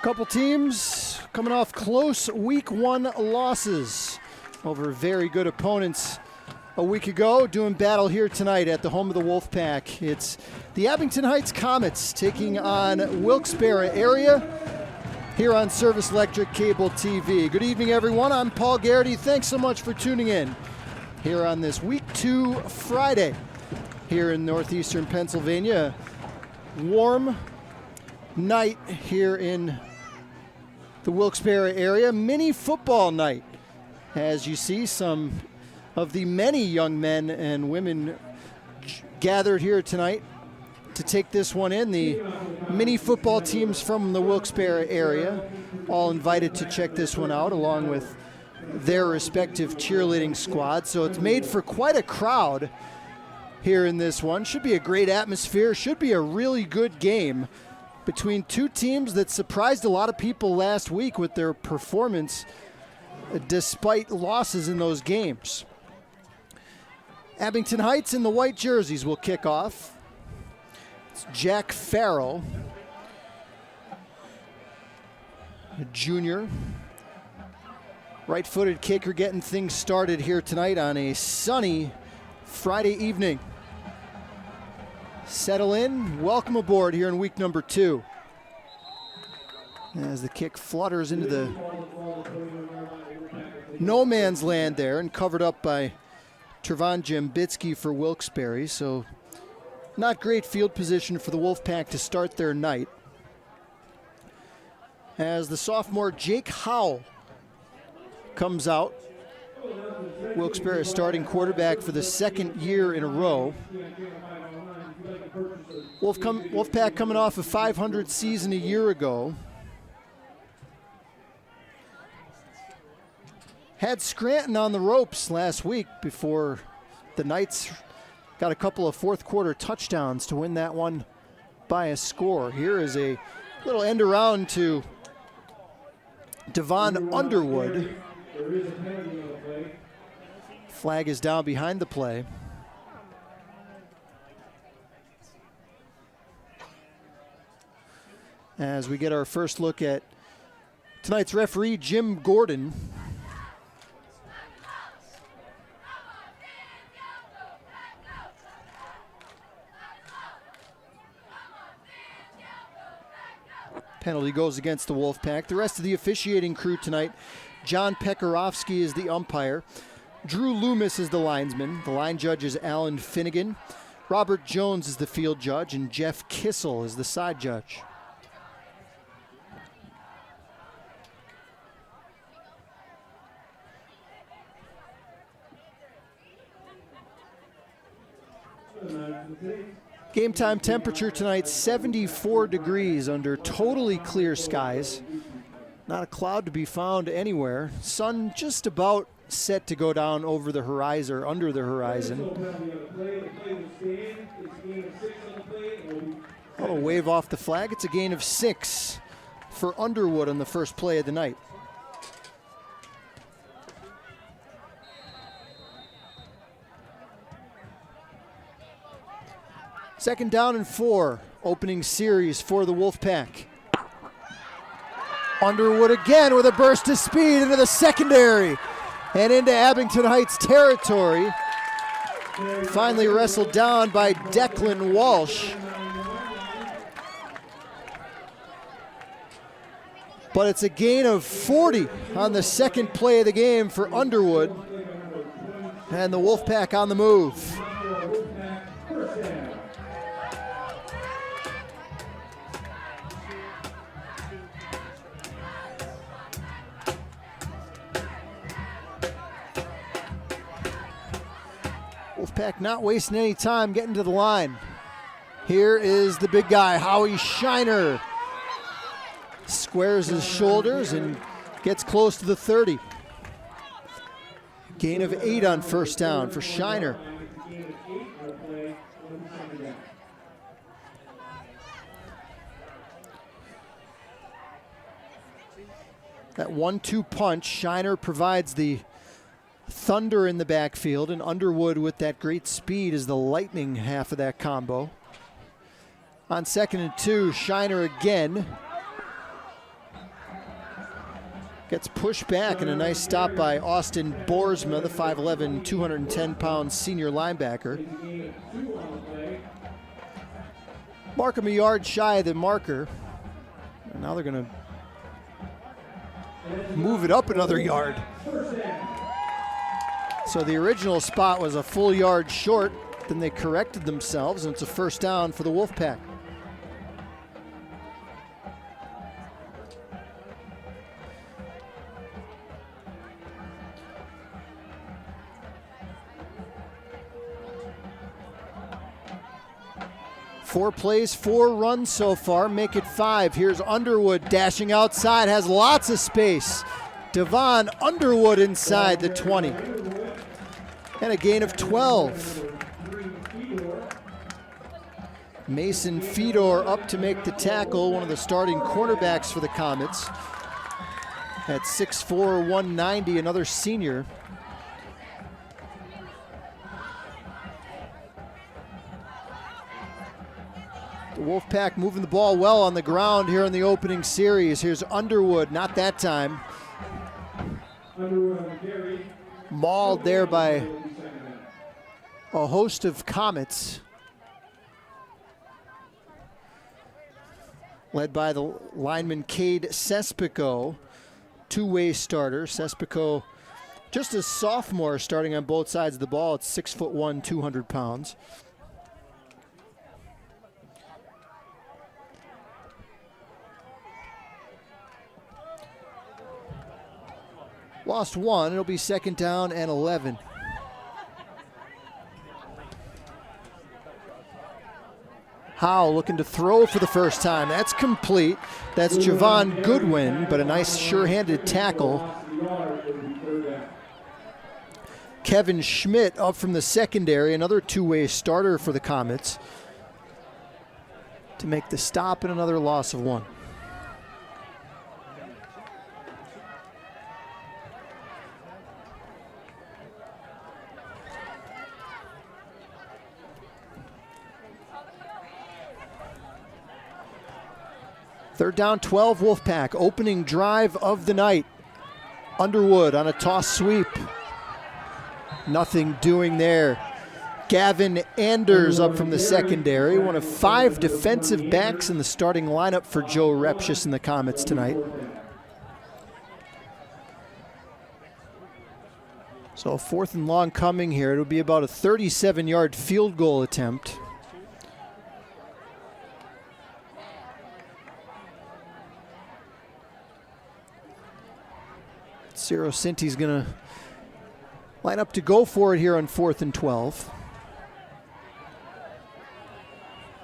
Couple teams coming off close week 1 losses over very good opponents a week ago, doing battle here tonight at the home of the Wolfpack. It's the Abington Heights Comets taking on Wilkes Barre area here on Service Electric Cable TV. Good evening, everyone. I'm Paul Garrity. Thanks so much for tuning in here on this week 2 Friday here in northeastern Pennsylvania. Warm night here in the Wilkes Barre area. Mini football night, as you see some of the many young men and women gathered here tonight to take this one in. The mini football teams from the Wilkes Barre area all invited to check this one out along with their respective cheerleading squads. So it's made for quite a crowd here in this one. Should be a great atmosphere. Should be a really good game between two teams that surprised a lot of people last week with their performance despite losses in those games. Abington Heights in the white jerseys will kick off. It's Jack Farrell, a junior. Right-footed kicker getting things started here tonight on a sunny Friday evening. Settle in, welcome aboard here in week number 2. As the kick flutters into the no man's land there and covered up by Trevon Jambitsky for Wilkes Barre. So not great field position for the Wolfpack to start their night. As the sophomore Jake Howell comes out. Wilkes Barre starting quarterback for the second year in a row. Wolfpack coming off a 500 season a year ago. Had Scranton on the ropes last week before the Knights got a couple of fourth quarter touchdowns to win that one by a score. Here is a little end around to Devon Underwood. Flag is down behind the play. As we get our first look at tonight's referee, Jim Gordon. Penalty goes against the Wolfpack. The rest of the officiating crew tonight, John Pekarofsky is the umpire. Drew Loomis is the linesman. The line judge is Alan Finnegan. Robert Jones is the field judge, and Jeff Kissel is the side judge. Game time temperature tonight, 74 degrees under totally clear skies. Not a cloud to be found anywhere. Sun just about set to go down over the horizon or under the horizon. Oh, wave off the flag. It's a gain of 6 for Underwood on the first play of the night. Second down and 4, opening series for the Wolfpack. Underwood again with a burst of speed into the secondary and into Abington Heights territory. Finally wrestled down by Declan Walsh. But it's a gain of 40 on the second play of the game for Underwood. And the Wolfpack on the move. Wolfpack not wasting any time getting to the line. Here is the big guy, Howie Shiner. Squares his shoulders and gets close to the 30. Gain of 8 on first down for Shiner. That 1-2 punch, Shiner provides the thunder in the backfield, and Underwood with that great speed is the lightning half of that combo. On 2nd and 2, Shiner again. Gets pushed back, and a nice stop by Austin Boersma, the 5'11", 210-pound senior linebacker. Markham a yard shy of the marker. And now they're going to move it up another yard. So the original spot was a full yard short. Then they corrected themselves, and it's a first down for the Wolfpack. Four plays, 4 runs so far, make it 5. Here's Underwood dashing outside, has lots of space. Devon Underwood inside the 20. And a gain of 12. Mason Fedor up to make the tackle, one of the starting cornerbacks for the Comets. At 6'4", 190, another senior. The Wolfpack moving the ball well on the ground here in the opening series. Here's Underwood, not that time. Mauled there by a host of Comets. Led by the lineman Cade Sespico, two-way starter. Sespico, just a sophomore, starting on both sides of the ball. It's 6'1", 200 pounds. Lost one, it'll be second down and 11. Howe looking to throw for the first time. That's complete. That's Javon Goodwin, but a nice sure-handed tackle. Kevin Schmidt up from the secondary, another two-way starter for the Comets, to make the stop and another loss of 1. Third down, 12, Wolfpack. Opening drive of the night. Underwood on a toss sweep. Nothing doing there. Gavin Anders up from the secondary. One of 5 defensive backs in the starting lineup for Joe Repshis and the Comets tonight. So 4th and long coming here. It'll be about a 37-yard field goal attempt. Ciro Cinti's going to line up to go for it here on 4th and 12.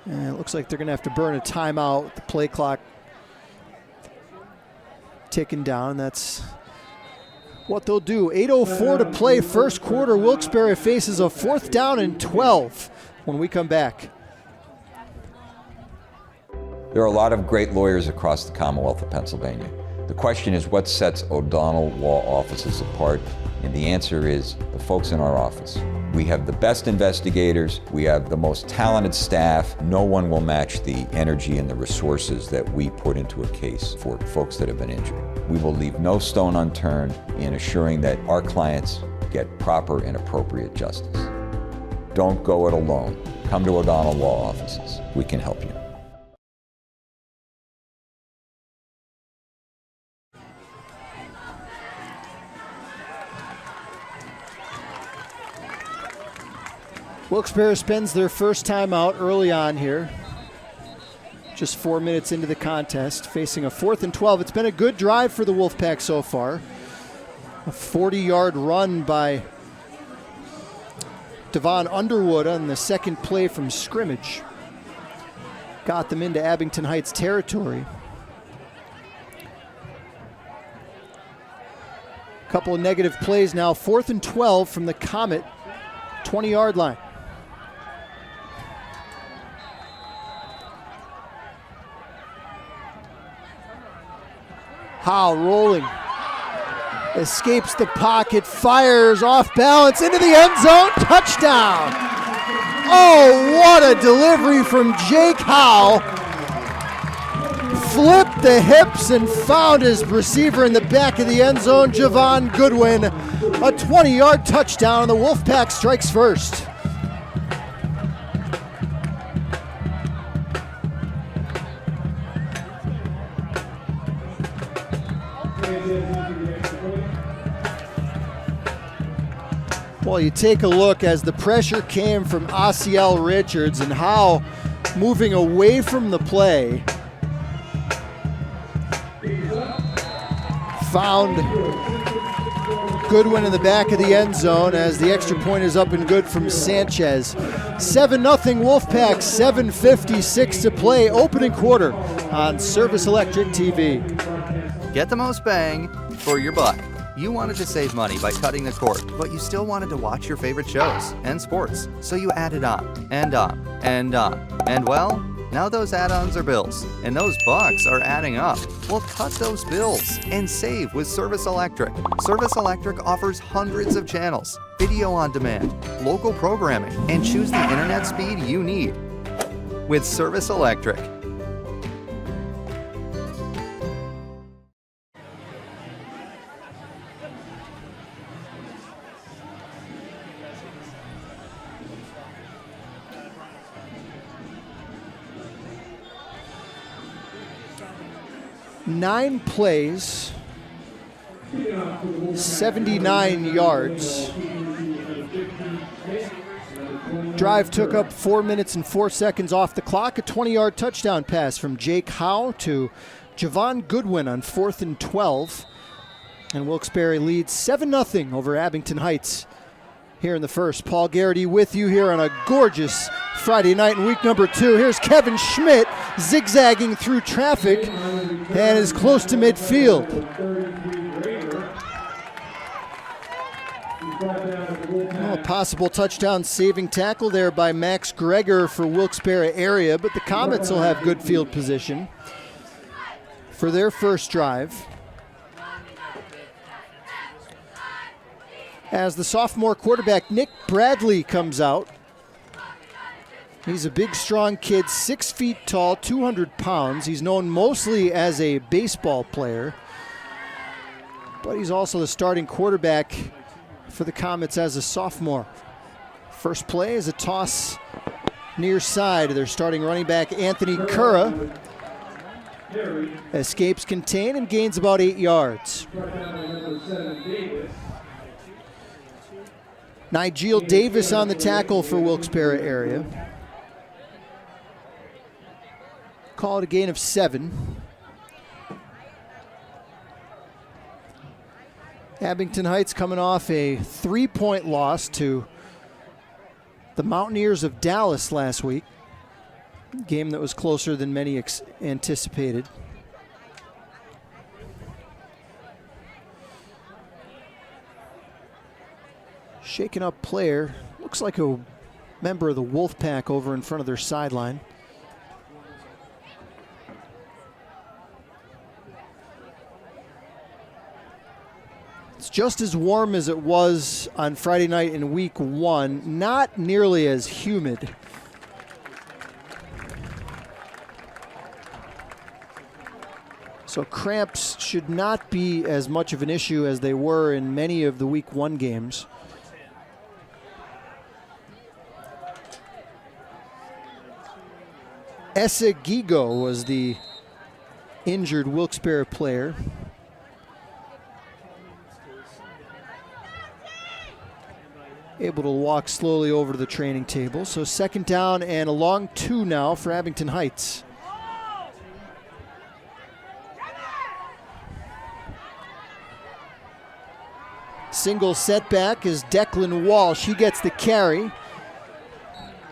And it looks like they're going to have to burn a timeout. The play clock ticking down. That's what they'll do. 8:04 to play, first quarter. Wilkes Barre faces a 4th down and 12 when we come back. There are a lot of great lawyers across the Commonwealth of Pennsylvania. The question is, what sets O'Donnell Law Offices apart? And the answer is the folks in our office. We have the best investigators, we have the most talented staff. No one will match the energy and the resources that we put into a case for folks that have been injured. We will leave no stone unturned in assuring that our clients get proper and appropriate justice. Don't go it alone. Come to O'Donnell Law Offices. We can help you. Wilkes Barre spends their first time out early on here. Just 4 minutes into the contest, facing a 4th and 12. It's been a good drive for the Wolfpack so far. A 40-yard run by Devon Underwood on the second play from scrimmage. Got them into Abington Heights territory. Couple of negative plays now. 4th and 12 from the Comet 20-yard line. Howe rolling, escapes the pocket, fires off balance into the end zone, touchdown. Oh, what a delivery from Jake Howe. flipped the hips and found his receiver in the back of the end zone, Javon Goodwin. A 20-yard touchdown, and the Wolfpack strikes first. Well, you take a look as the pressure came from Asiel Richards and how moving away from the play found Goodwin in the back of the end zone as the extra point is up and good from Sanchez. 7-0 Wolfpack, 7:56 to play, opening quarter on Service Electric TV. Get the most bang for your buck. You wanted to save money by cutting the cord, but you still wanted to watch your favorite shows and sports, so you added on and on and on. And well, now those add-ons are bills, and those bucks are adding up. Well, cut those bills and save with Service Electric. Service Electric offers hundreds of channels, video on demand, local programming, and choose the internet speed you need. With Service Electric. Nine plays, 79 yards. Drive took up 4 minutes and 4 seconds off the clock. A 20-yard touchdown pass from Jake Howe to Javon Goodwin on 4th and 12. And Wilkes Barre leads 7-0 over Abington Heights here in the first. Paul Garrity with you here on a gorgeous Friday night in week number 2. Here's Kevin Schmidt zigzagging through traffic and is close to midfield. Oh, a possible touchdown saving tackle there by Max Greger for Wilkes Barre area, but the Comets will have good field position for their first drive. As the sophomore quarterback Nick Bradley comes out. He's a big, strong kid, 6 feet tall, 200 pounds. He's known mostly as a baseball player, but he's also the starting quarterback for the Comets as a sophomore. First play is a toss near side. Their starting running back, Anthony Curra, escapes contain and gains about 8 yards. Nigel Davis on the tackle for Wilkes Barre area. Call it a gain of 7. Abington Heights coming off a 3-point loss to the Mountaineers of Dallas last week. Game that was closer than many anticipated. Shaken up player. Looks like a member of the Wolfpack over in front of their sideline. It's just as warm as it was on Friday night in week 1, not nearly as humid. So cramps should not be as much of an issue as they were in many of the week 1 games. Essa Gigo was the injured Wilkes Barre player. Able to walk slowly over to the training table. So second down and a long 2 now for Abington Heights. Single setback is Declan Walsh. He gets the carry.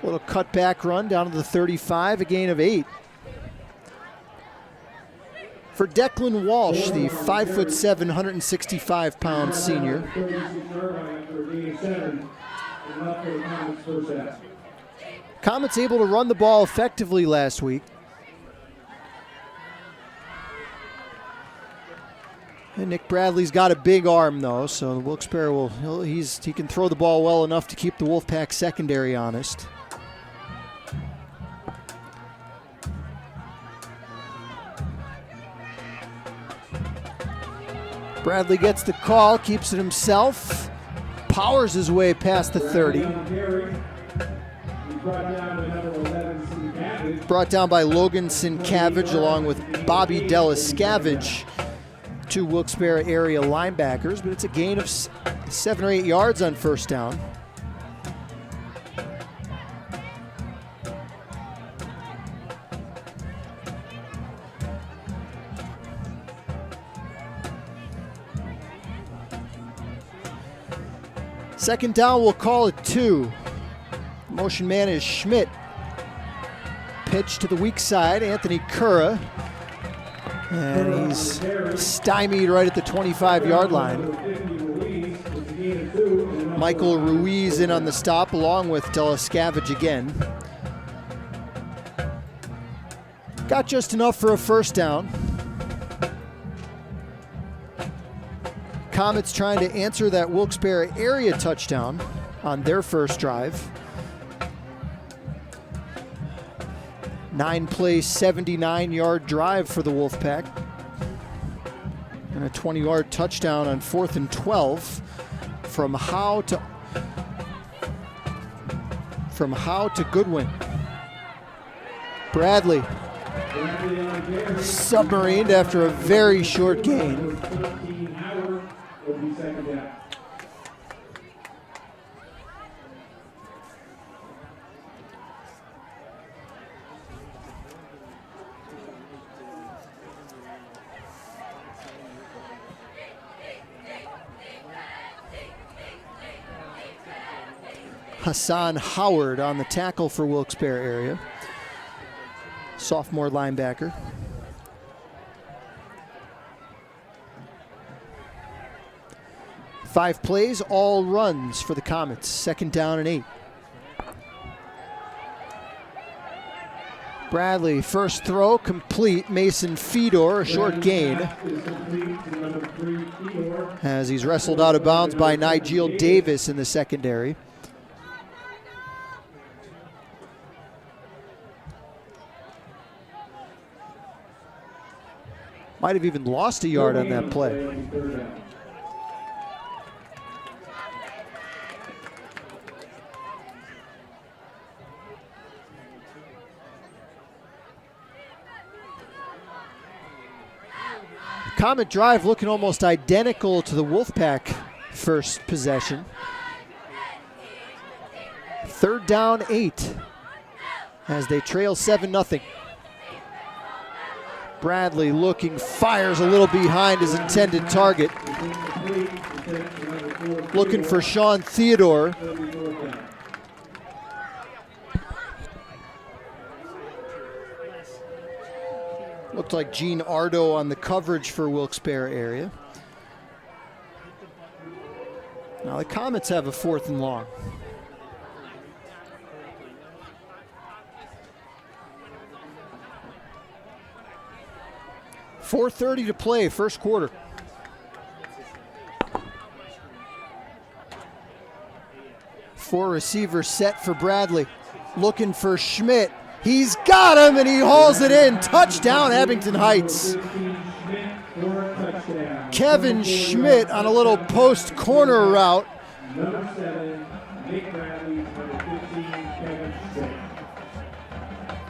Little cutback run down to the 35, a gain of 8. For Declan Walsh, the 5'7", 165-pound senior. Comets able to run the ball effectively last week. And Nick Bradley's got a big arm, though, so Wilkes Barre he can throw the ball well enough to keep the Wolfpack secondary honest. Bradley gets the call, keeps it himself, powers his way past the 30. Brought down by Logan Sincavage along with Bobby Delascavage, two Wilkes-Barre area linebackers, but it's a gain of 7 or 8 yards on first down. Second down, we'll call it 2. Motion man is Schmidt. Pitch to the weak side, Anthony Cura. And he's stymied right at the 25-yard line. Michael Ruiz in on the stop along with Delascavage again. Got just enough for a first down. Comets trying to answer that Wilkes-Barre area touchdown on their first drive. 9-play, 79-yard drive for the Wolfpack. And a 20-yard touchdown on 4th and 12 from Howe to Goodwin. Bradley submarined after a very short gain. Hassan Howard on the tackle for Wilkes-Barre area. Sophomore linebacker. Five plays, all runs for the Comets. Second down and 8. Bradley, first throw, complete. Mason Fedor, a short gain. As he's wrestled out of bounds by Nigel Davis in the secondary. Might have even lost a yard on that play. Comet drive looking almost identical to the Wolfpack first possession. Third down, 8 as they trail 7-0. Bradley looking, fires a little behind his intended target. Looking for Sean Theodore. Looked like Gene Ardo on the coverage for Wilkes-Barre area. Now the Comets have a 4th and long. .4:30 to play, first quarter. Four receivers set for Bradley. Looking for Schmidt. He's got him and he hauls it in. Touchdown, Abington Heights. Kevin Schmidt on a little post corner route.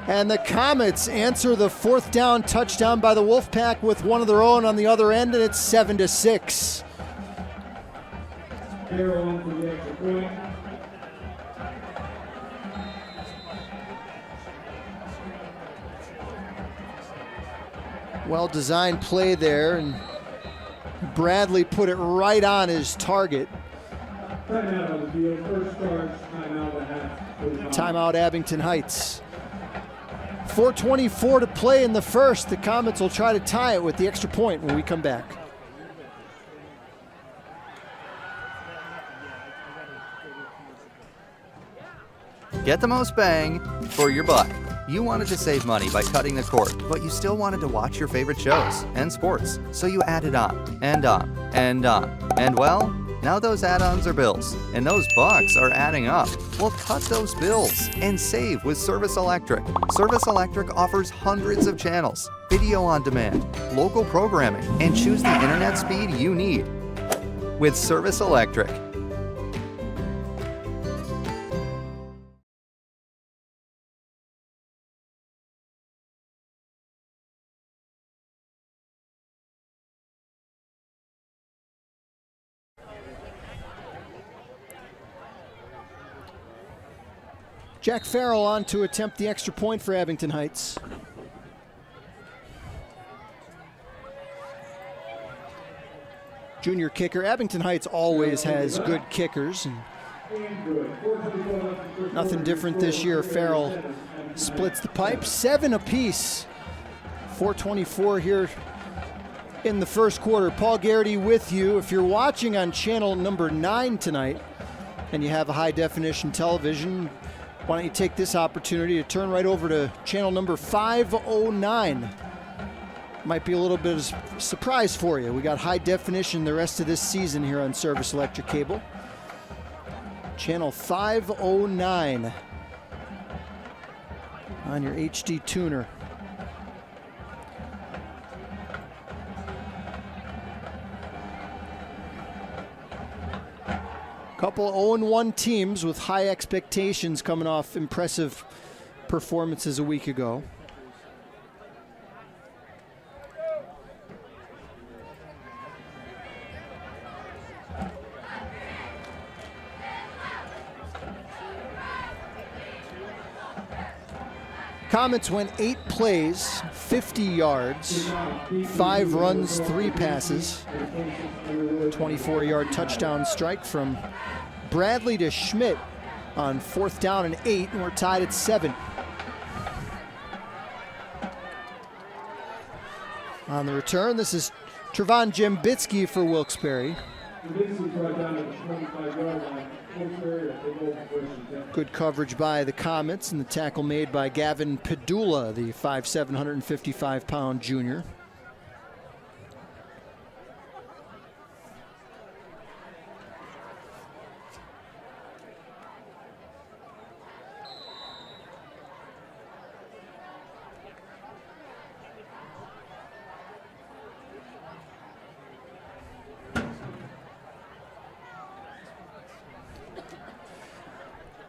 And the Comets answer the 4th down touchdown by the Wolfpack with one of their own on the other end, and it's 7-6. Well-designed play there, and Bradley put it right on his target. Timeout, Abington Heights. 4:24 to play in the first. The Comets will try to tie it with the extra point when we come back. Get the most bang for your buck. You wanted to save money by cutting the cord, but you still wanted to watch your favorite shows and sports. So you added on and on and on. And well, Now those add-ons are bills, and those bucks are adding up. Well, cut those bills and save with Service Electric. Service Electric offers hundreds of channels, video on demand, local programming, and choose the internet speed you need. With Service Electric. Jack Farrell on to attempt the extra point for Abington Heights. Junior kicker. Abington Heights always has good kickers. And nothing different this year. Farrell splits the pipe. 7 apiece. 4:24 here in the first quarter. Paul Garrity with you. If you're watching on channel number 9 tonight and you have a high definition television, why don't you take this opportunity to turn right over to channel number 509. Might be a little bit of a surprise for you. We got high definition the rest of this season here on Service Electric Cable. Channel 509 on your HD tuner. Couple 0-1 teams with high expectations coming off impressive performances a week ago. Comets went 8 plays, 50 yards, 5 runs, 3 passes. 24-yard touchdown strike from Bradley to Schmidt on 4th down and 8, and we're tied at 7. On the return, this is Trevon Jembitsky for Wilkes Barre. Good coverage by the Comets, and the tackle made by Gavin Padula, the 5'7", 155-pound junior.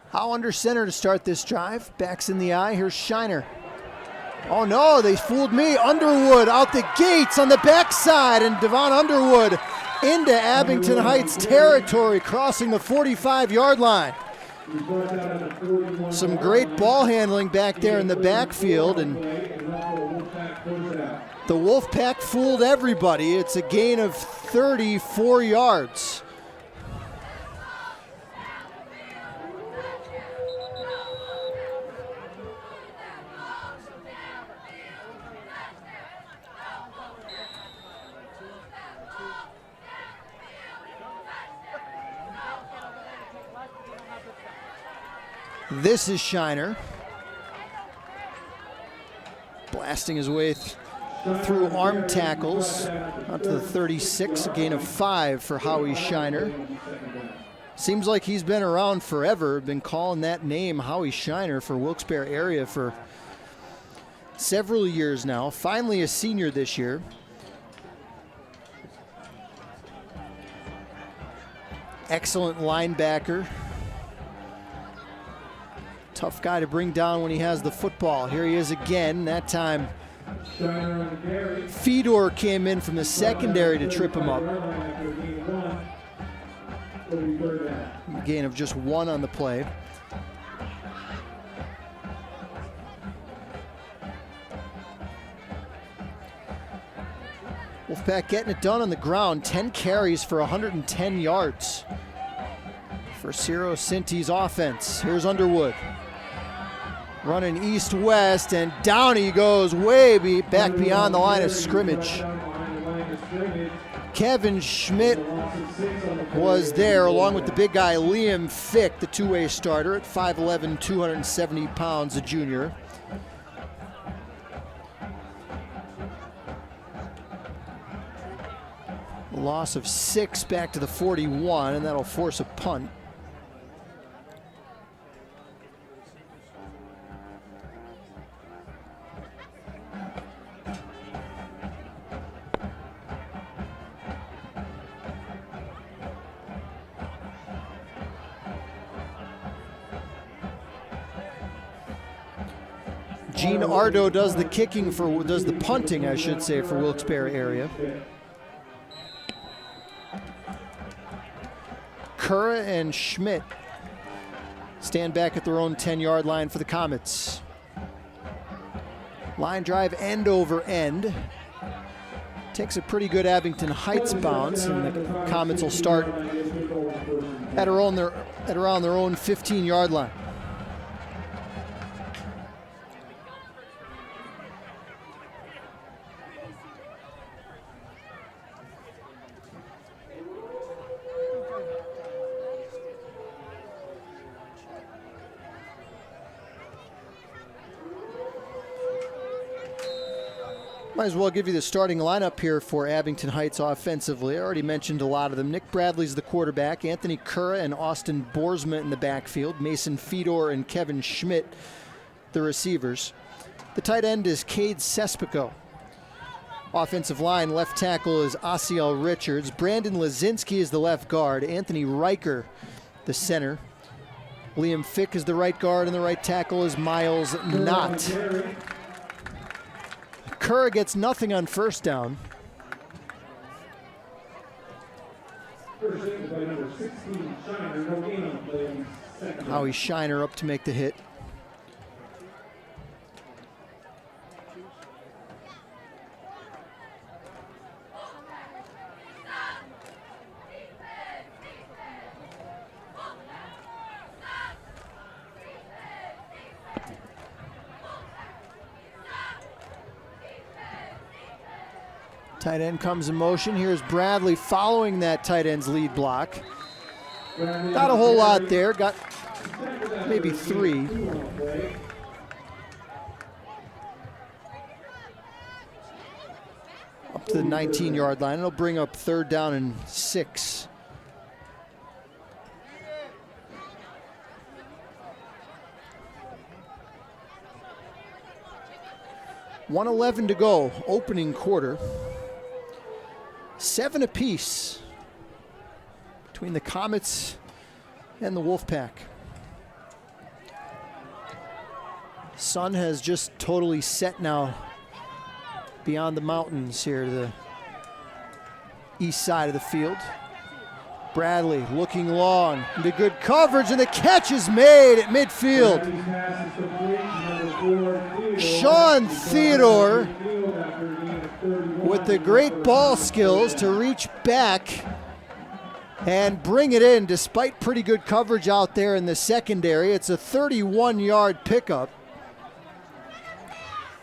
Howe under center to start this drive. Backs in the eye. Here's Shiner. Oh no, they fooled me. Underwood out the gates on the backside, and Devon Underwood into Abington Heights territory, crossing the 45-yard line. Some great ball handling back there in the backfield, and the Wolfpack fooled everybody. It's a gain of 34 yards. This is Shiner. Blasting his way through arm tackles out to the 36, a gain of 5 for Howie Shiner. Seems like he's been around forever, been calling that name Howie Shiner for Wilkes Barre area for several years now. Finally a senior this year. Excellent linebacker. Tough guy to bring down when he has the football. Here he is again. That time Fedor came in from the secondary to trip him up. A gain of just 1 on the play. Wolfpack getting it done on the ground. 10 carries for 110 yards for Ciro Cinti's offense. Here's Underwood. Running east-west, and down he goes way back beyond the line of scrimmage. Kevin Schmidt was there along with the big guy Liam Fick, the two-way starter at 5'11", 270 pounds, a junior. Loss of 6 back to the 41, and that'll force a punt. Gene Ardo does the punting, I should say, for Wilkes Barre area. Curra and Schmidt stand back at their own 10-yard line for the Comets. Line drive end over end. Takes a pretty good Abington Heights bounce, and the Comets will start at around their own 15-yard line. Might as well give you the starting lineup here for Abington Heights offensively. I already mentioned a lot of them. Nick Bradley's the quarterback. Anthony Curra and Austin Boersma in the backfield. Mason Fedor and Kevin Schmidt, the receivers. The tight end is Cade Sespico. Offensive line, left tackle is Asiel Richards. Brandon Lazinski is the left guard. Anthony Riker, the center. Liam Fick is the right guard, and the right tackle is Miles Knott. Curra gets nothing on first down. Howie Shiner up to make the hit. Tight end comes in motion. Here's Bradley following that tight end's lead block. Not a whole lot there. Got maybe 3. Up to the 19-yard line. It'll bring up 3rd down and 6. $1:11 to go, opening quarter. 7 apiece between the Comets and the Wolfpack. Sun has just totally set now beyond the mountains here to the east side of the field. Bradley looking long into good coverage, and the catch is made at midfield. Sean Theodore with the great ball skills to reach back and bring it in despite pretty good coverage out there in the secondary. It's a 31-yard pickup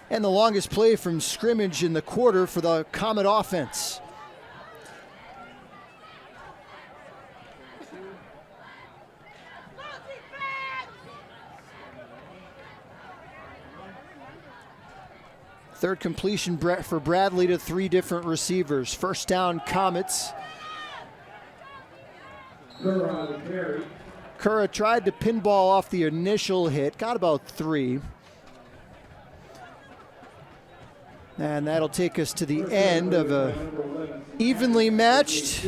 and the longest play from scrimmage in the quarter for the Comet offense. Third completion for Bradley to 3 different receivers. First down, Comets. Curra tried to pinball off the initial hit, got about 3. And that'll take us to the end of a evenly matched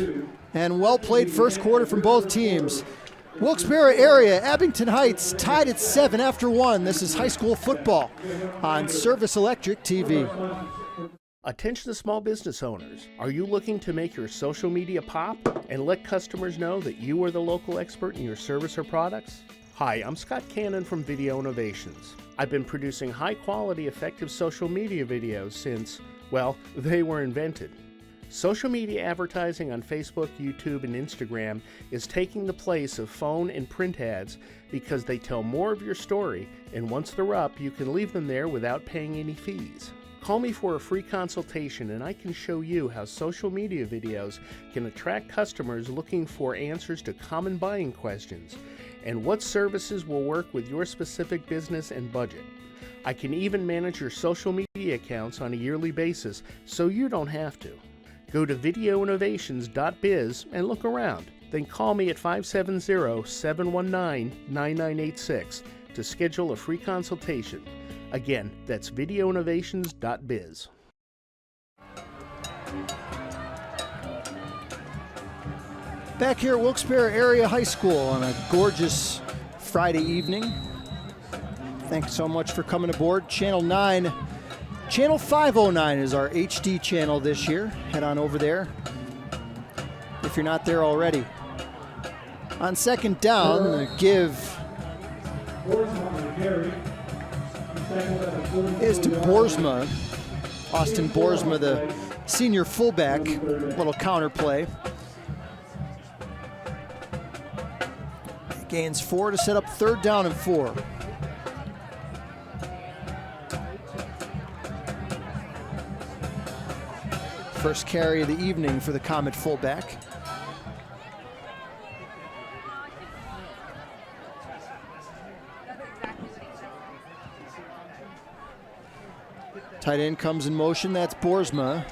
and well-played first quarter from both teams. Wilkes Barre area, Abington Heights tied at 7 after 1. This is high school football on Service Electric TV. Attention small business owners. Are you looking to make your social media pop and let customers know that you are the local expert in your service or products? Hi, I'm Scott Cannon from Video Innovations. I've been producing high-quality, effective social media videos since, well, they were invented. Social media advertising on Facebook, YouTube, and Instagram is taking the place of phone and print ads because they tell more of your story, and once they're up, you can leave them there without paying any fees. Call me for a free consultation and I can show you how social media videos can attract customers looking for answers to common buying questions and what services will work with your specific business and budget. I can even manage your social media accounts on a yearly basis so you don't have to. Go to videoinnovations.biz and look around. Then call me at 570-719-9986 to schedule a free consultation. Again, that's videoinnovations.biz. Back here at Wilkes Barre Area High School on a gorgeous Friday evening. Thanks so much for coming aboard. Channel 9. Channel 509 is our HD channel this year. Head on over there if you're not there already. On second down, the give is to Boersma. Austin Boersma, the senior fullback. Little counter play. Gains 4 to set up third down and 4. First carry of the evening for the Comet fullback. Tight end comes in motion. That's Boersma.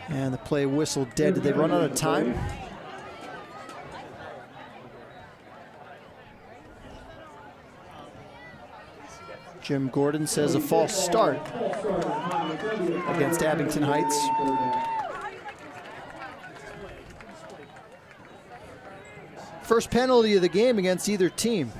And the play whistled dead. Did they run out of time? Jim Gordon says a false start against Abington Heights. First penalty of the game against either team.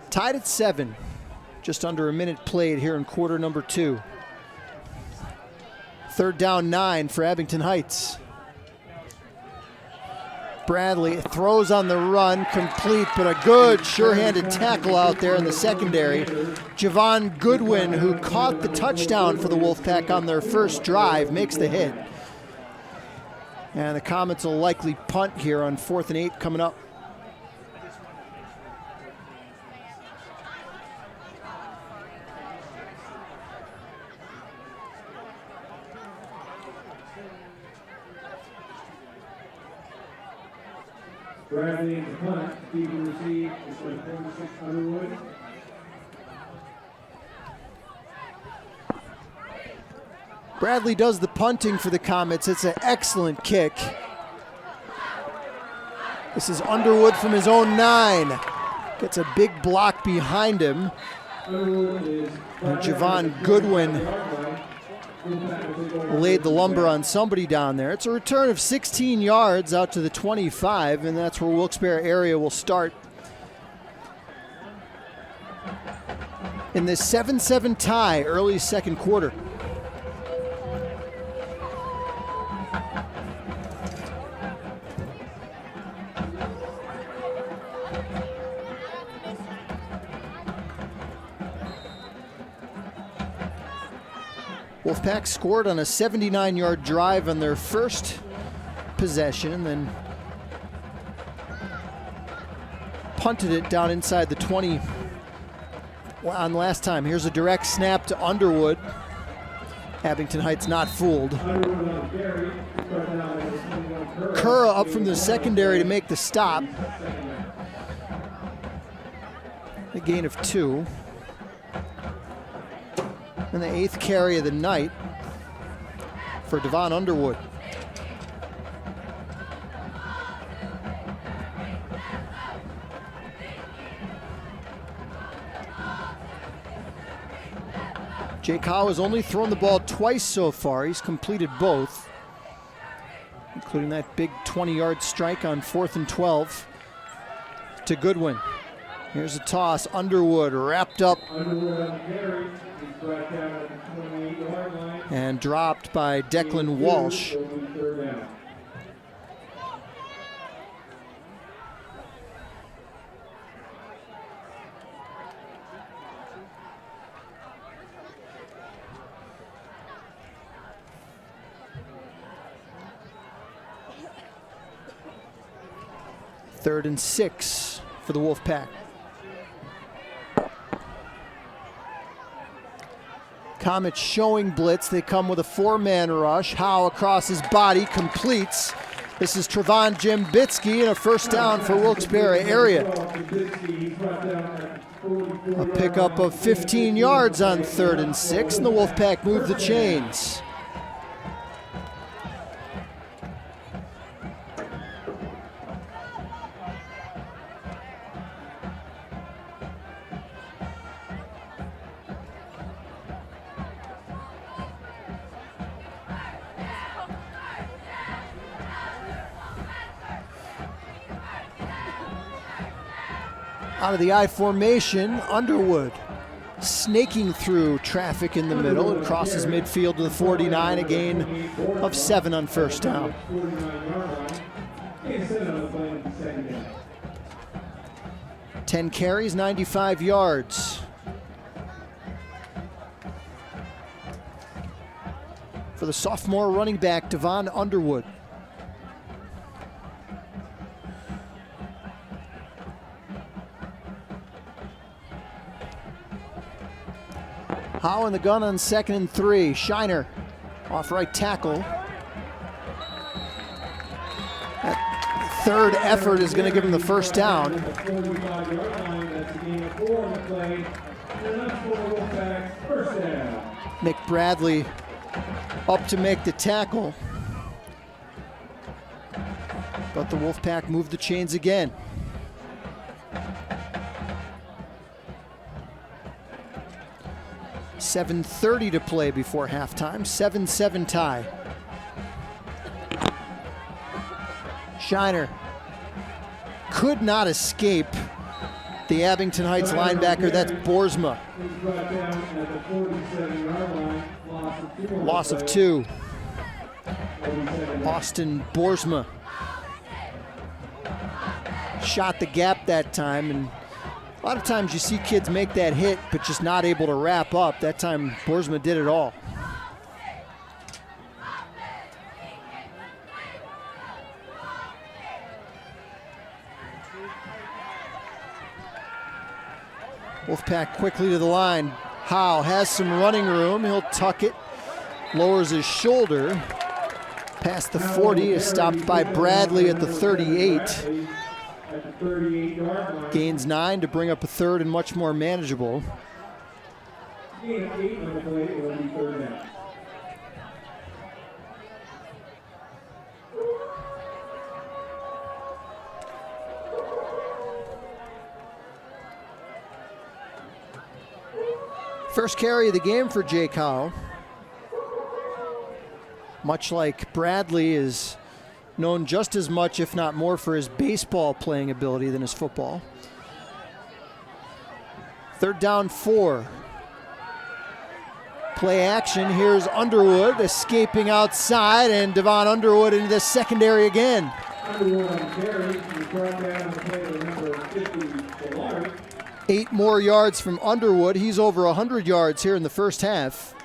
Tied at 7. Just under a minute played here in quarter number 2. Third down 9 for Abington Heights. Bradley throws on the run, complete, but a good sure-handed tackle out there in the secondary. Javon Goodwin, who caught the touchdown for the Wolfpack on their first drive, makes the hit. And the Comets will likely punt here on 4th and 8 coming up. Bradley in the punt, Stephen received, it's like 46 Underwood. Bradley does the punting for the Comets. It's an excellent kick. This is Underwood from his own 9. Gets a big block behind him. And Javon Goodwin laid the lumber on somebody down there. It's a return of 16 yards out to the 25, and that's where Wilkes Barre area will start. In this 7-7 tie, early second quarter. Wolfpack scored on a 79-yard drive on their first possession and then punted it down inside the 20 on last time. Here's a direct snap to Underwood. Abington Heights not fooled. Curra up from the secondary to make the stop. A gain of 2. And the 8th carry of the night for Devon Underwood. Jake Howe has only thrown the ball twice so far. He's completed both, including that big 20-yard strike on 4th and 12 to Goodwin. Here's a toss. Underwood wrapped up and dropped by Declan Walsh. Third and 6 for the Wolfpack. Comets showing blitz. They come with a 4-man rush. Howe across his body completes. This is Trevon Jambitsky and a first down for Wilkes Barre area. A pickup of 15 yards on 3rd and 6, and the Wolfpack move the chains. Out of the I formation, Underwood snaking through traffic in the middle and crosses midfield to the 49, a gain of 7 on first down. 10 carries, 95 yards. For the sophomore running back, Devon Underwood. Howe in the gun on 2nd and 3. Shiner off right tackle. That third effort is going to give him the first down. Nick Bradley up to make the tackle. But the Wolfpack moved the chains again. .7:30 to play before halftime. 7-7 tie. Shiner could not escape the Abington Heights linebacker. That's Boersma. Loss of 2. Austin Boersma shot the gap that time, and a lot of times you see kids make that hit but just not able to wrap up. That time Boersma did it all. Wolfpack quickly to the line. Howe has some running room. He'll tuck it, lowers his shoulder. Past the 40 is stopped by Bradley at the 38. Gains 9 to bring up a 3rd and much more manageable. First carry of the game for Jake Howe. Much like Bradley is known just as much, if not more, for his baseball playing ability than his football. 3rd down 4. Play action. Here's Underwood escaping outside, and Devon Underwood into the secondary again. 8 more yards from Underwood. He's over 100 yards here in the first half.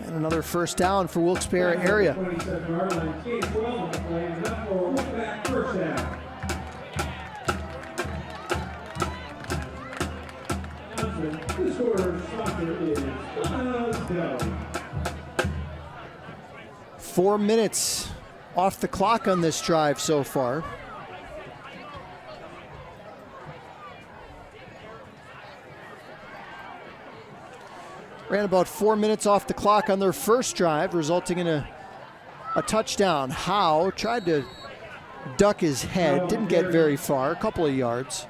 And another first down for Wilkes Barre area. Four minutes off the clock on this drive so far. Ran about 4 minutes off the clock on their first drive, resulting in a touchdown. Howe tried to duck his head, didn't get very far, a couple of yards.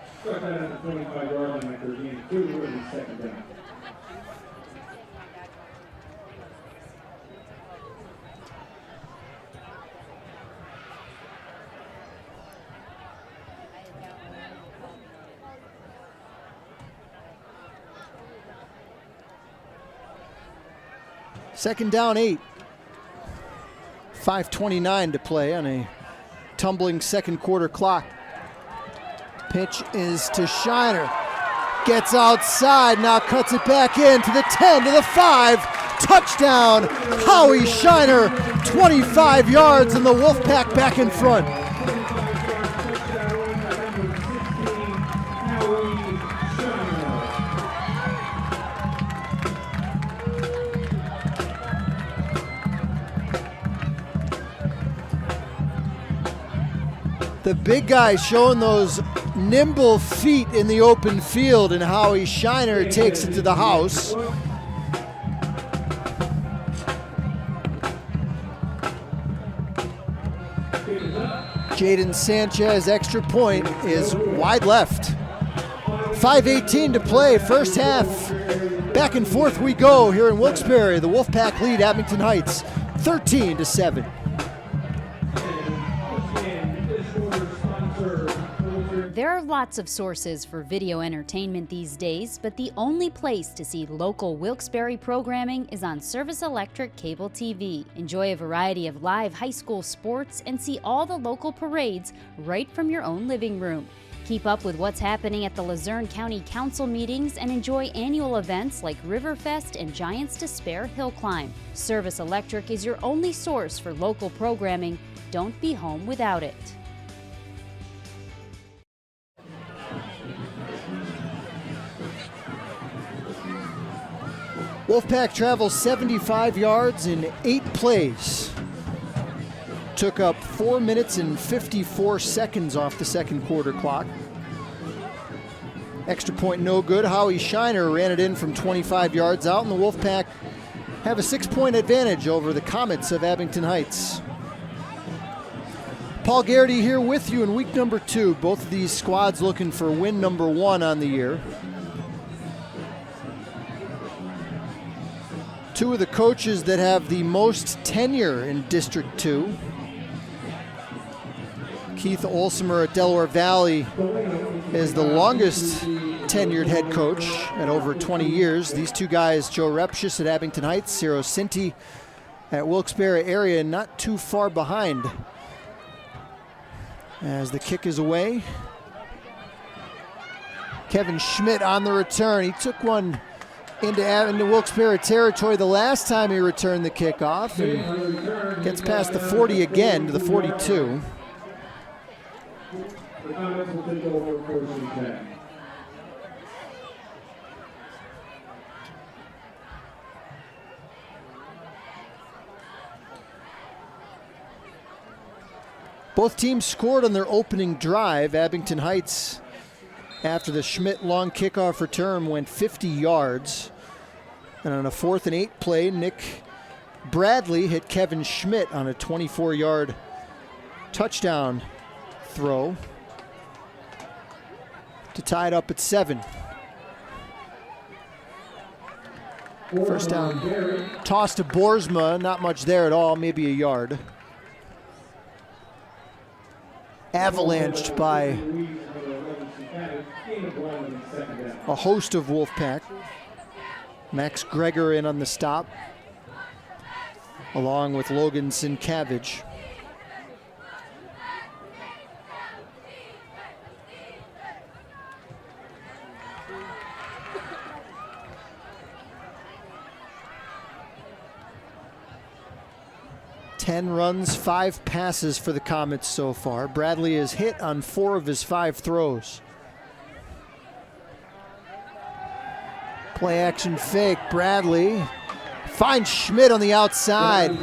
Second down 8. 5:29 to play on a tumbling second quarter clock. Pitch is to Shiner. Gets outside, now cuts it back in to the 10, to the 5. Touchdown, Howie Shiner. 25 yards and the Wolfpack back in front. The big guy showing those nimble feet in the open field, and Howie Shiner takes it to the house. Jaden Sanchez extra point is wide left. 5:18 to play, first half. Back and forth we go here in Wilkes Barre. The Wolfpack lead Abington Heights 13-7. There are lots of sources for video entertainment these days, but the only place to see local Wilkes Barre programming is on Service Electric Cable TV. Enjoy a variety of live high school sports and see all the local parades right from your own living room. Keep up with what's happening at the Luzerne County Council meetings and enjoy annual events like Riverfest and Giants to Spare Hill Climb. Service Electric is your only source for local programming. Don't be home without it. Wolfpack travels 75 yards in 8 plays. Took up 4 minutes and 54 seconds off the second quarter clock. Extra point no good. Howie Shiner ran it in from 25 yards out, and the Wolfpack have a 6-point advantage over the Comets of Abington Heights. Paul Garrity here with you in week number 2. Both of these squads looking for win number 1 on the year. Two of the coaches that have the most tenure in District 2. Keith Olsemer at Delaware Valley is the longest tenured head coach at over 20 years. These two guys, Joe Repshis at Abington Heights, Ciro Cinti at Wilkes Barre area, not too far behind. As the kick is away. Kevin Schmidt on the return. He took one into Wilkes Barre territory the last time he returned the kickoff, and gets past the 40 again to the 42. The Comets will take over first and 10. Both teams scored on their opening drive. Abington Heights, after the Schmidt long kickoff return, went 50 yards. And on a 4th and 8 play, Nick Bradley hit Kevin Schmidt on a 24-yard touchdown throw to tie it up at 7. First down, toss to Boersma, not much there at all, maybe a yard. Avalanched by a host of Wolfpack. Max Gregor in on the stop, along with Logan Sinkavage. Ten runs, 5 passes for the Comets so far. Bradley has hit on 4 of his 5 throws. Play action fake. Bradley finds Schmidt on the outside.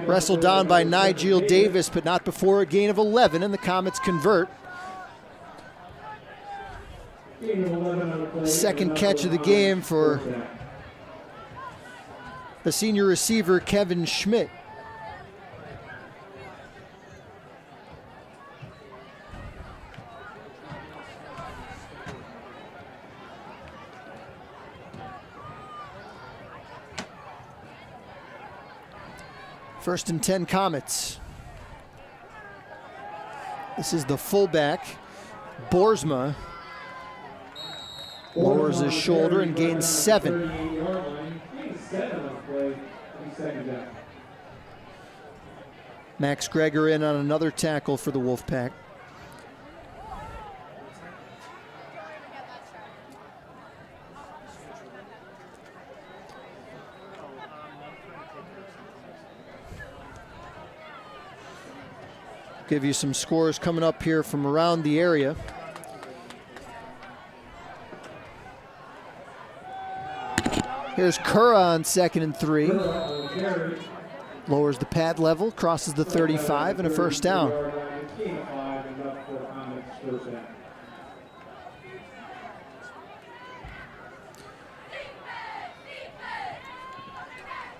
Wrestled down by Nigel Davis, but not before a gain of 11, and the Comets convert. Second catch of the game for the senior receiver, Kevin Schmidt. First and 10 Comets. This is the fullback, Boersma. Lowers his shoulder and gains 7. Max Gregor in on another tackle for the Wolfpack. Give you some scores coming up here from around the area. Here's Curra on 2nd and 3. Lowers the pad level, crosses the 35, and a first down.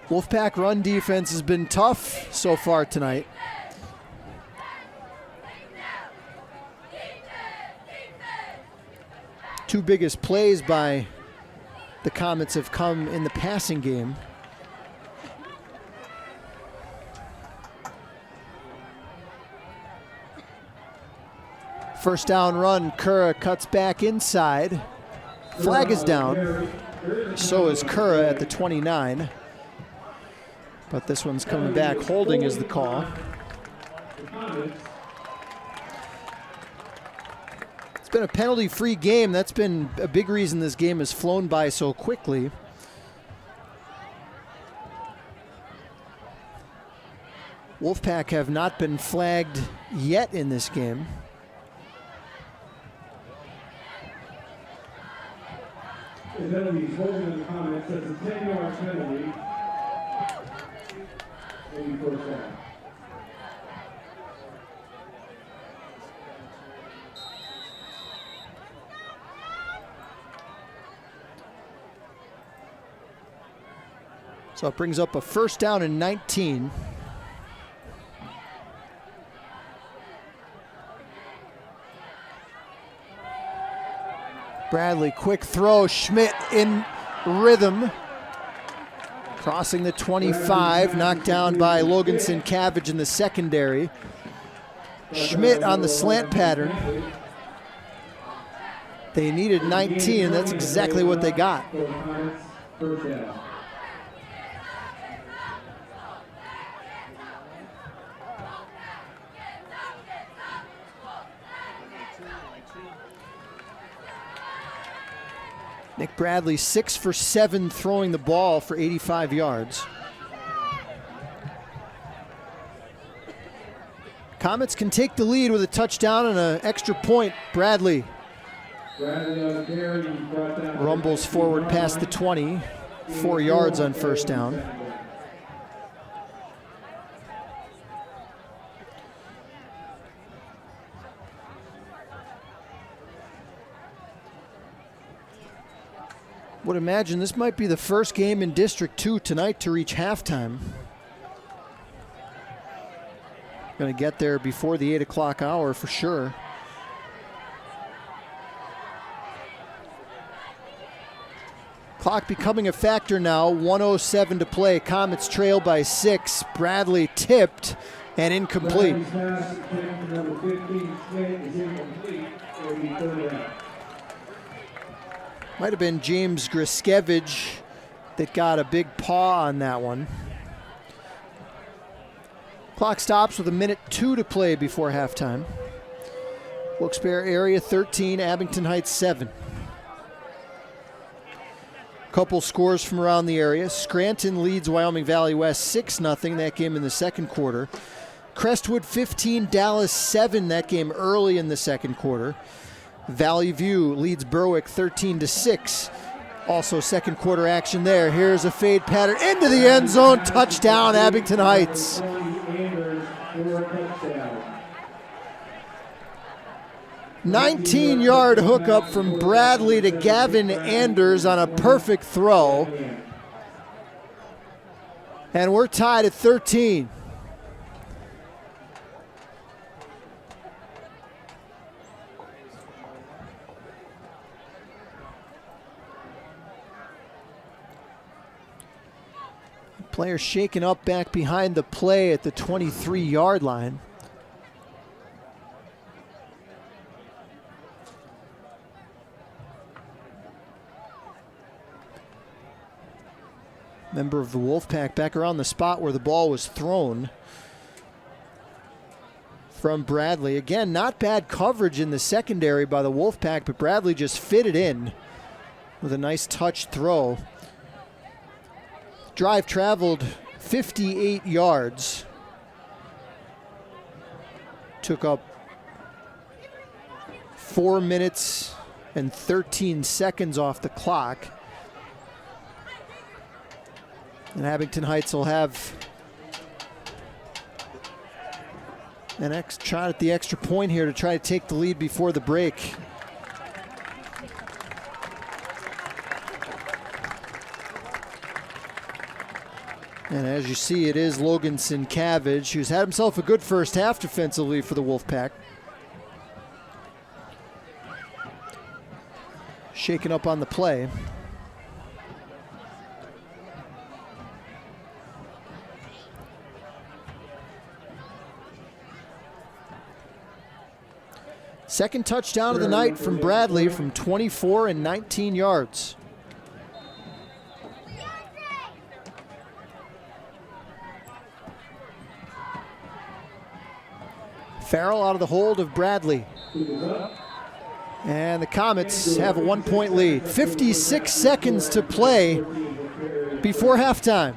Wolfpack run defense has been tough so far tonight. Two biggest plays by the Comets have come in the passing game. First down run, Curra cuts back inside. Flag is down. So is Curra at the 29. But this one's coming back. Holding is the call. It's been a penalty-free game. That's been a big reason this game has flown by so quickly. Wolfpack have not been flagged yet in this game. Penalties, holding in the comments, that's a 10-yard penalty. Maybe first down. So it brings up a first down and 19. Bradley, quick throw. Schmidt in rhythm. Crossing the 25, knocked down by Loganson Cabbage in the secondary. Schmidt on the slant pattern. They needed 19, and that's exactly what they got. Nick Bradley 6 for 7 throwing the ball for 85 yards. Comets can take the lead with a touchdown and an extra point. Bradley rumbles forward past the 20, 4 yards on first down. Would imagine this might be the first game in District 2 tonight to reach halftime. Going to get there before the 8 o'clock hour for sure. Clock becoming a factor now, 1:07 to play. Comets trail by 6. Bradley tipped and incomplete. Might have been James Griskevich that got a big paw on that one. Clock stops with 1:02 to play before halftime. Wilkes Barre area 13, Abington Heights 7. Couple scores from around the area. Scranton leads Wyoming Valley West 6-0, that game in the second quarter. Crestwood 15, Dallas 7, that game early in the second quarter. Valley View leads Berwick 13-6. Also second quarter action there. Here's a fade pattern into the end zone. Touchdown, Abington Heights. 19-yard hookup from Bradley to Gavin Anders on a perfect throw. And we're tied at 13. Player shaken up back behind the play at the 23-yard line. Member of the Wolfpack back around the spot where the ball was thrown from Bradley. Again, not bad coverage in the secondary by the Wolfpack, but Bradley just fitted in with a nice touch throw. Drive traveled 58 yards. Took up 4 minutes and 13 seconds off the clock. And Abington Heights will have An shot at the extra point here to try to take the lead before the break. And as you see, it is Logan Sincavage, who's had himself a good first half defensively for the Wolfpack. Shaken up on the play. Second touchdown of the night from Bradley from 24 and 19 yards. Farrell out of the hold of Bradley. And the Comets have a 1-point lead. 56 seconds to play before halftime.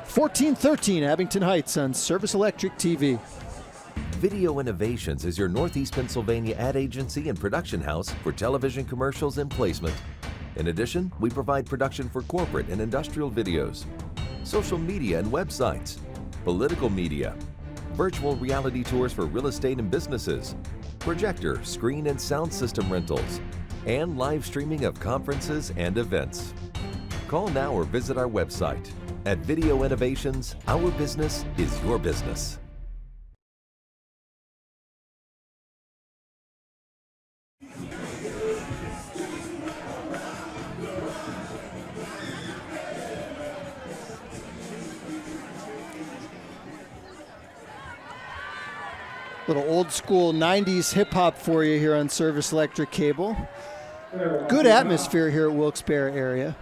14-13 Abington Heights on Service Electric TV. Video Innovations is your Northeast Pennsylvania ad agency and production house for television commercials and placement. In addition, we provide production for corporate and industrial videos, social media and websites, political media, virtual reality tours for real estate and businesses, projector, screen and sound system rentals, and live streaming of conferences and events. Call now or visit our website. At Video Innovations, our business is your business. Little old school 90s hip hop for you here on Service Electric Cable. Good atmosphere here at Wilkes Barre area.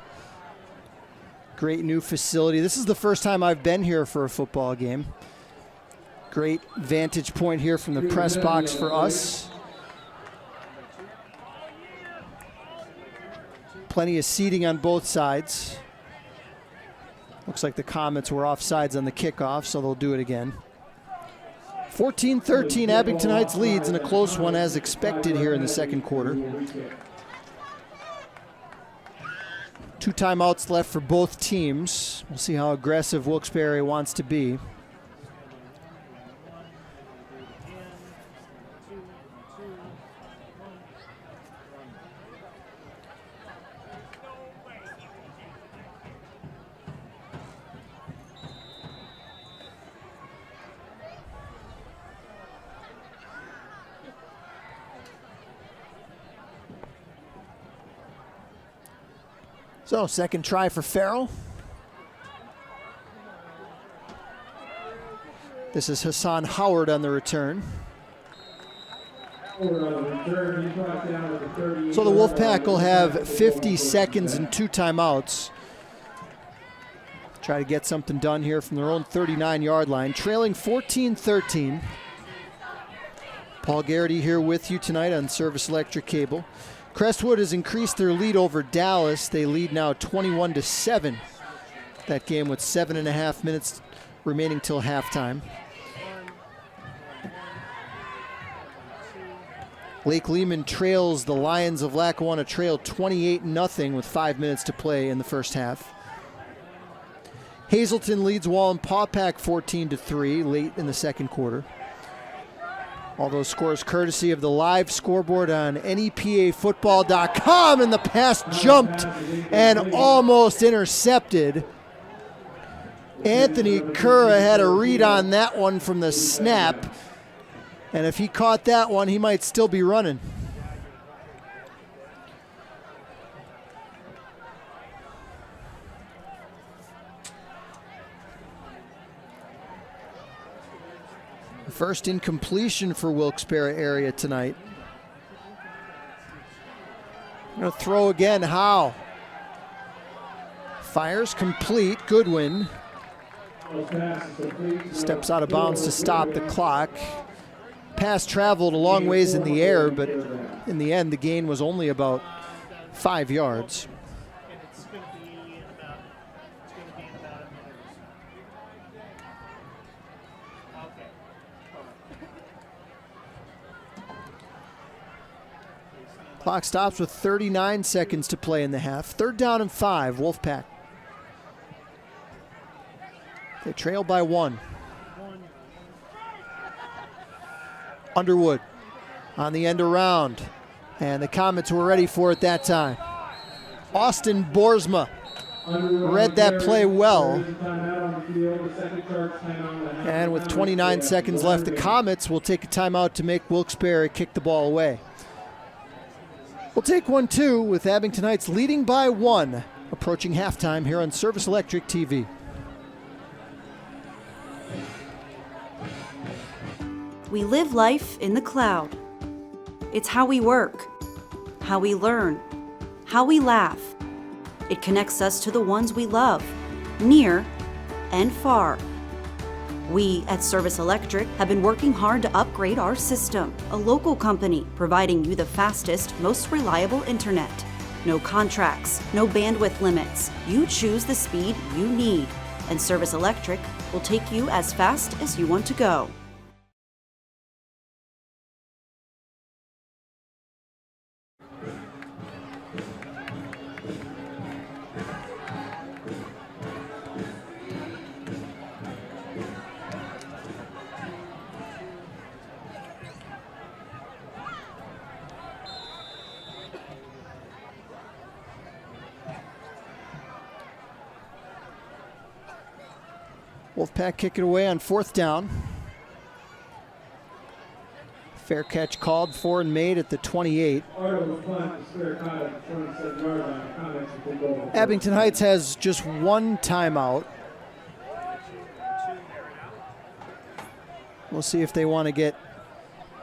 Great new facility. This is the first time I've been here for a football game. Great vantage point here from the press box for us. Plenty of seating on both sides. Looks like the Comets were offsides on the kickoff, so they'll do it again. 14-13 Abington Heights leads in a close one as expected here in the second quarter. 2 timeouts left for both teams. We'll see how aggressive Wilkes Barre wants to be. So, second try for Farrell. This is Hassan Howard on the return. So the Wolfpack will have 50 seconds and 2 timeouts. Try to get something done here from their own 39-yard line. Trailing 14-13. Paul Garrity here with you tonight on Service Electric Cable. Crestwood has increased their lead over Dallas. They lead now 21-7. That game with 7.5 minutes remaining till halftime. Lake Lehman trails the Lions of Lackawanna Trail 28-0 with 5 minutes to play in the first half. Hazleton leads Wallenpaupack 14-3 late in the second quarter. All those scores courtesy of the live scoreboard on NEPAfootball.com, and the pass jumped and almost intercepted. Anthony Cura had a read on that one from the snap, and if he caught that one, he might still be running. First incompletion for Wilkes Barre area tonight. Gonna throw again, Howe. Fires complete, Goodwin. Steps out of bounds to stop the clock. Pass traveled a long ways in the air, but in the end the gain was only about 5 yards. Clock stops with 39 seconds to play in the half. 3rd down and 5, Wolfpack. They trail by 1. Underwood on the end around, and the Comets were ready for it that time. Austin Boersma read that play well, and with 29 seconds left, the Comets will take a timeout to make Wilkes Barre kick the ball away. We'll take 1-2 with Abington Heights leading by 1, approaching halftime here on Service Electric TV. We live life in the cloud. It's how we work, how we learn, how we laugh. It connects us to the ones we love, near and far. We at Service Electric have been working hard to upgrade our system, a local company providing you the fastest, most reliable internet. No contracts, no bandwidth limits. You choose the speed you need, and Service Electric will take you as fast as you want to go. Wolfpack kick it away on 4th down. Fair catch called for and made at the 28. Abington Heights has just 1 timeout. We'll see if they want to get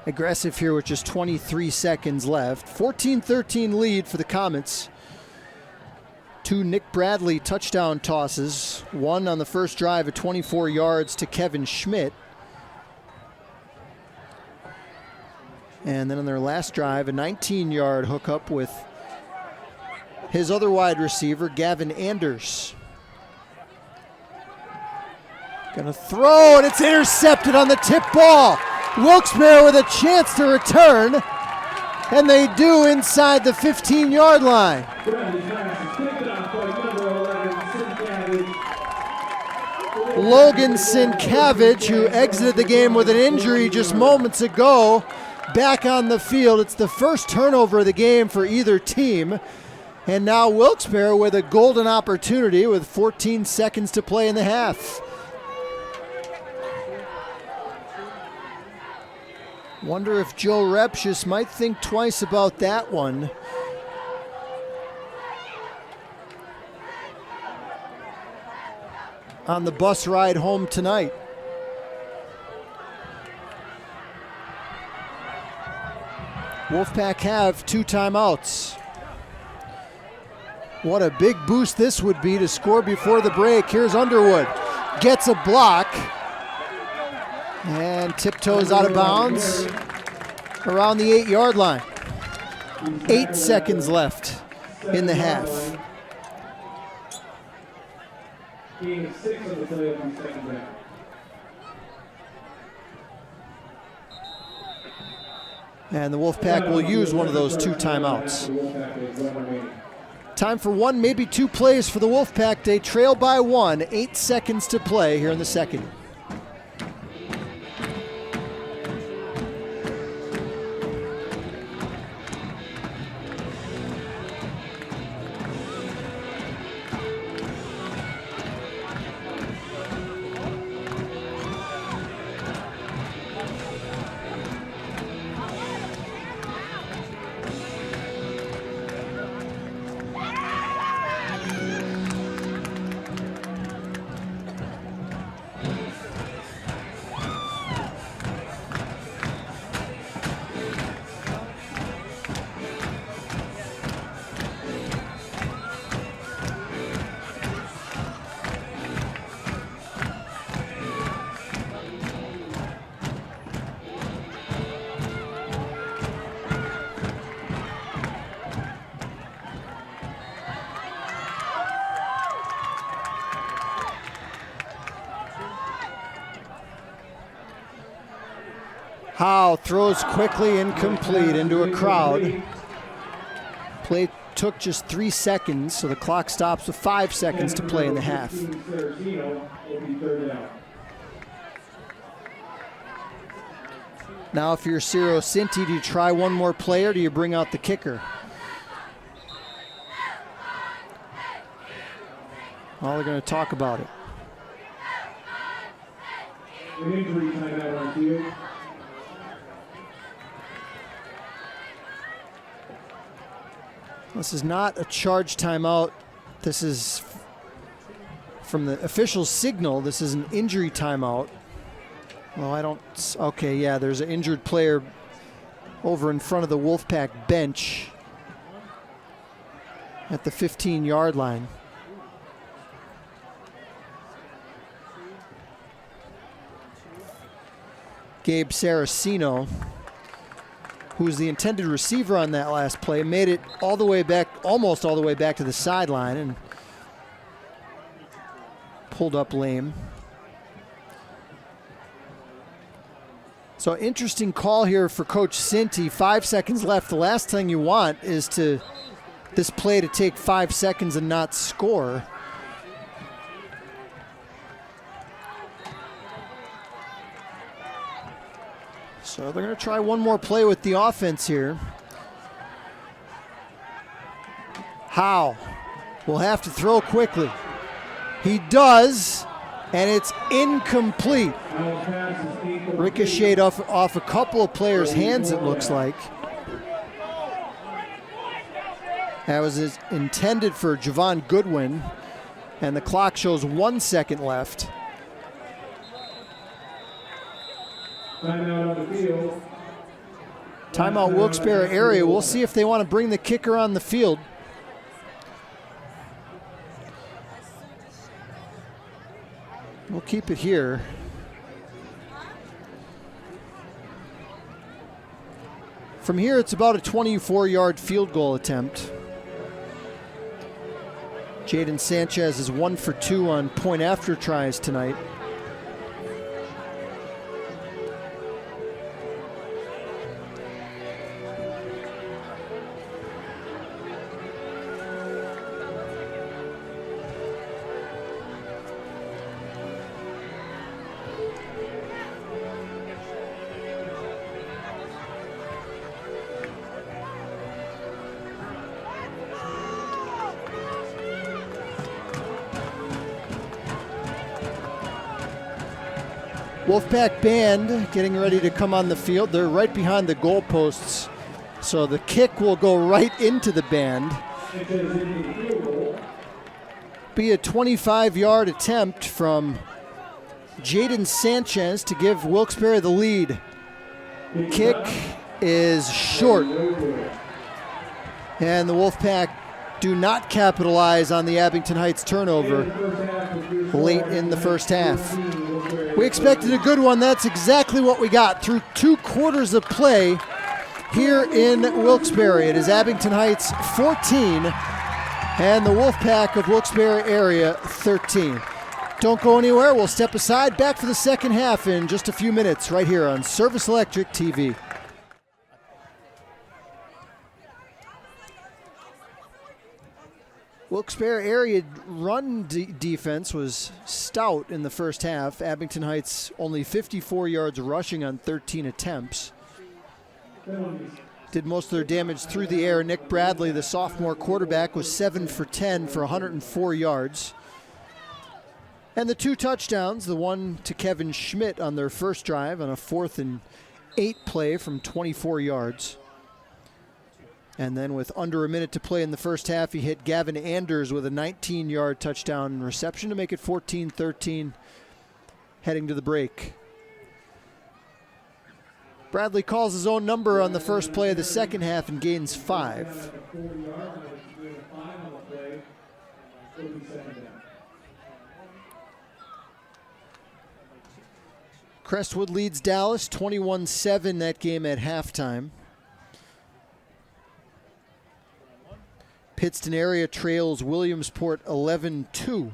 aggressive here with just 23 seconds left. 14-13 lead for the Comets. 2 Nick Bradley touchdown tosses, one on the first drive at 24 yards to Kevin Schmidt. And then on their last drive, a 19-yard hookup with his other wide receiver, Gavin Anders. Gonna throw, and it's intercepted on the tip ball. Wilkes Barre with a chance to return, and they do inside the 15-yard line. Logan Sienkiewicz, who exited the game with an injury just moments ago, back on the field. It's the first turnover of the game for either team. And now Wilkes Barre with a golden opportunity with 14 seconds to play in the half. Wonder if Joe Repshis might think twice about that one. On the bus ride home tonight. Wolfpack have 2 timeouts. What a big boost this would be to score before the break. Here's Underwood. Gets a block. And tiptoes out of bounds around the 8-yard line. 8 seconds left in the half. Being 6 on the play of the second down. And the Wolfpack will use one of those 2 timeouts. Time for 1, maybe 2 plays for the Wolfpack. They trail by 1, 8 seconds to play here in the second. Howe throws quickly, incomplete into a crowd. Play took just 3 seconds, so the clock stops with 5 seconds to play in the half. Now if you're Ciro Cinti, do you try one more play or do you bring out the kicker? Well, they're going to talk about it. An injury timeout on field. This is not a charge timeout. This is from the official signal. This is an injury timeout. Well, I don't. Okay, yeah, there's an injured player over in front of the Wolfpack bench at the 15-yard line. Gabe Saraceno, who's the intended receiver on that last play, made it all the way back, almost all the way back to the sideline and pulled up lame. So interesting call here for Coach Cinti. 5 seconds left. The last thing you want is this play to take 5 seconds and not score. So they're going to try one more play with the offense here. Howe will have to throw quickly. He does, and it's incomplete. Ricocheted off a couple of players' hands, it looks like. That was intended for Javon Goodwin, and the clock shows 1 second left. Timeout on the field. Timeout Wilkes-Barre area. We'll see if they want to bring the kicker on the field. We'll keep it here. From here, it's about a 24-yard field goal attempt. Jaden Sanchez is 1 for 2 on point after tries tonight. Wolfpack band getting ready to come on the field. They're right behind the goalposts, so the kick will go right into the band. Be a 25-yard attempt from Jaden Sanchez to give Wilkes-Barre the lead. Kick is short, and the Wolfpack do not capitalize on the Abington Heights turnover late in the first half. We expected a good one. That's exactly what we got through 2 quarters of play here in Wilkes-Barre. It is Abington Heights 14 and the Wolfpack of Wilkes-Barre area 13. Don't go anywhere. We'll step aside. Back for the second half in just a few minutes right here on Service Electric TV. Wilkes-Barre area run defense was stout in the first half. Abington Heights only 54 yards rushing on 13 attempts. Did most of their damage through the air. Nick Bradley, the sophomore quarterback, was 7 for 10 for 104 yards. And the 2 touchdowns, the one to Kevin Schmidt on their first drive on a 4th and 8 play from 24 yards. And then with under a minute to play in the first half, he hit Gavin Anders with a 19-yard touchdown reception to make it 14-13 heading to the break. Bradley calls his own number on the first play of the second half and gains 5. Crestwood leads Dallas 21-7 that game at halftime. Pittston area trails Williamsport 11-2.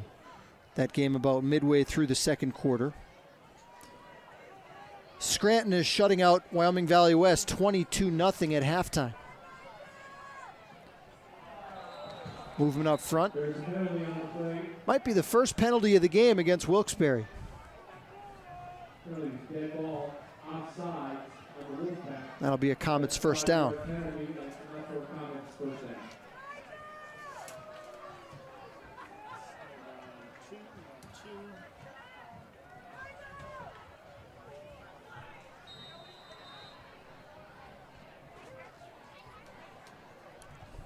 That game about midway through the second quarter. Scranton is shutting out Wyoming Valley West 22-0 at halftime. Movement up front. Might be the first penalty of the game against Wilkes-Barre. Dead ball outside of That'll be a Comets first down.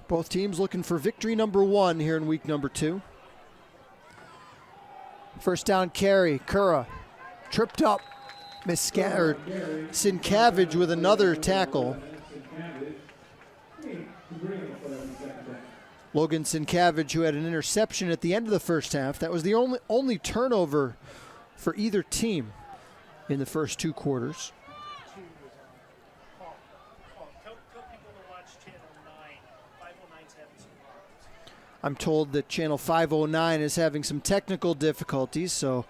Both teams looking for victory number 1 here in week number 2. First down carry, Kura tripped up. Sinkavage with another tackle. Logan Sinkavage, who had an interception at the end of the first half. That was the only turnover for either team in the first 2 quarters. I'm told that channel 509 is having some technical difficulties, so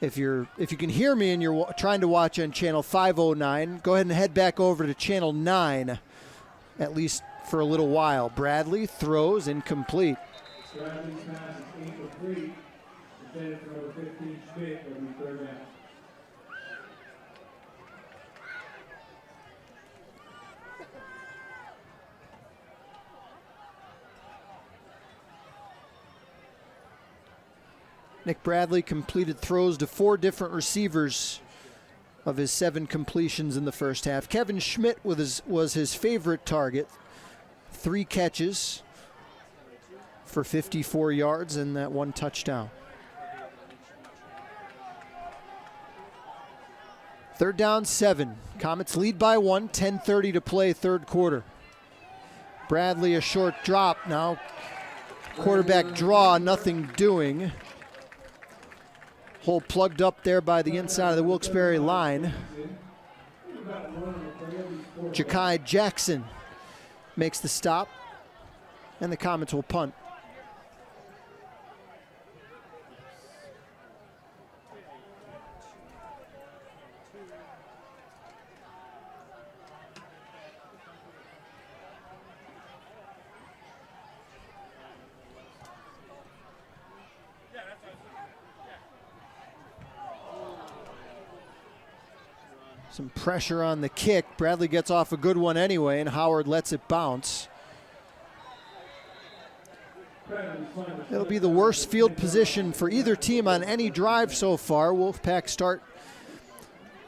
if you can hear me and you're trying to watch on channel 509, go ahead and head back over to channel 9, at least for a little while. Bradley throws incomplete. Bradley's pass is incomplete. Intended for number 15, Schmidt, will be third down. Nick Bradley completed throws to 4 different receivers of his 7 completions in the first half. Kevin Schmidt was his favorite target. 3 catches for 54 yards and that 1 touchdown. Third down, 7. Comets lead by 1, 10:30 to play, third quarter. Bradley a short drop now. Quarterback draw, nothing doing. Hole plugged up there by the inside of the Wilkes Barre line. Ja'Kai Jackson makes the stop, and the Comets will punt. Some pressure on the kick. Bradley gets off a good one anyway, and Howard lets it bounce. It'll be the worst field position for either team on any drive so far. Wolfpack start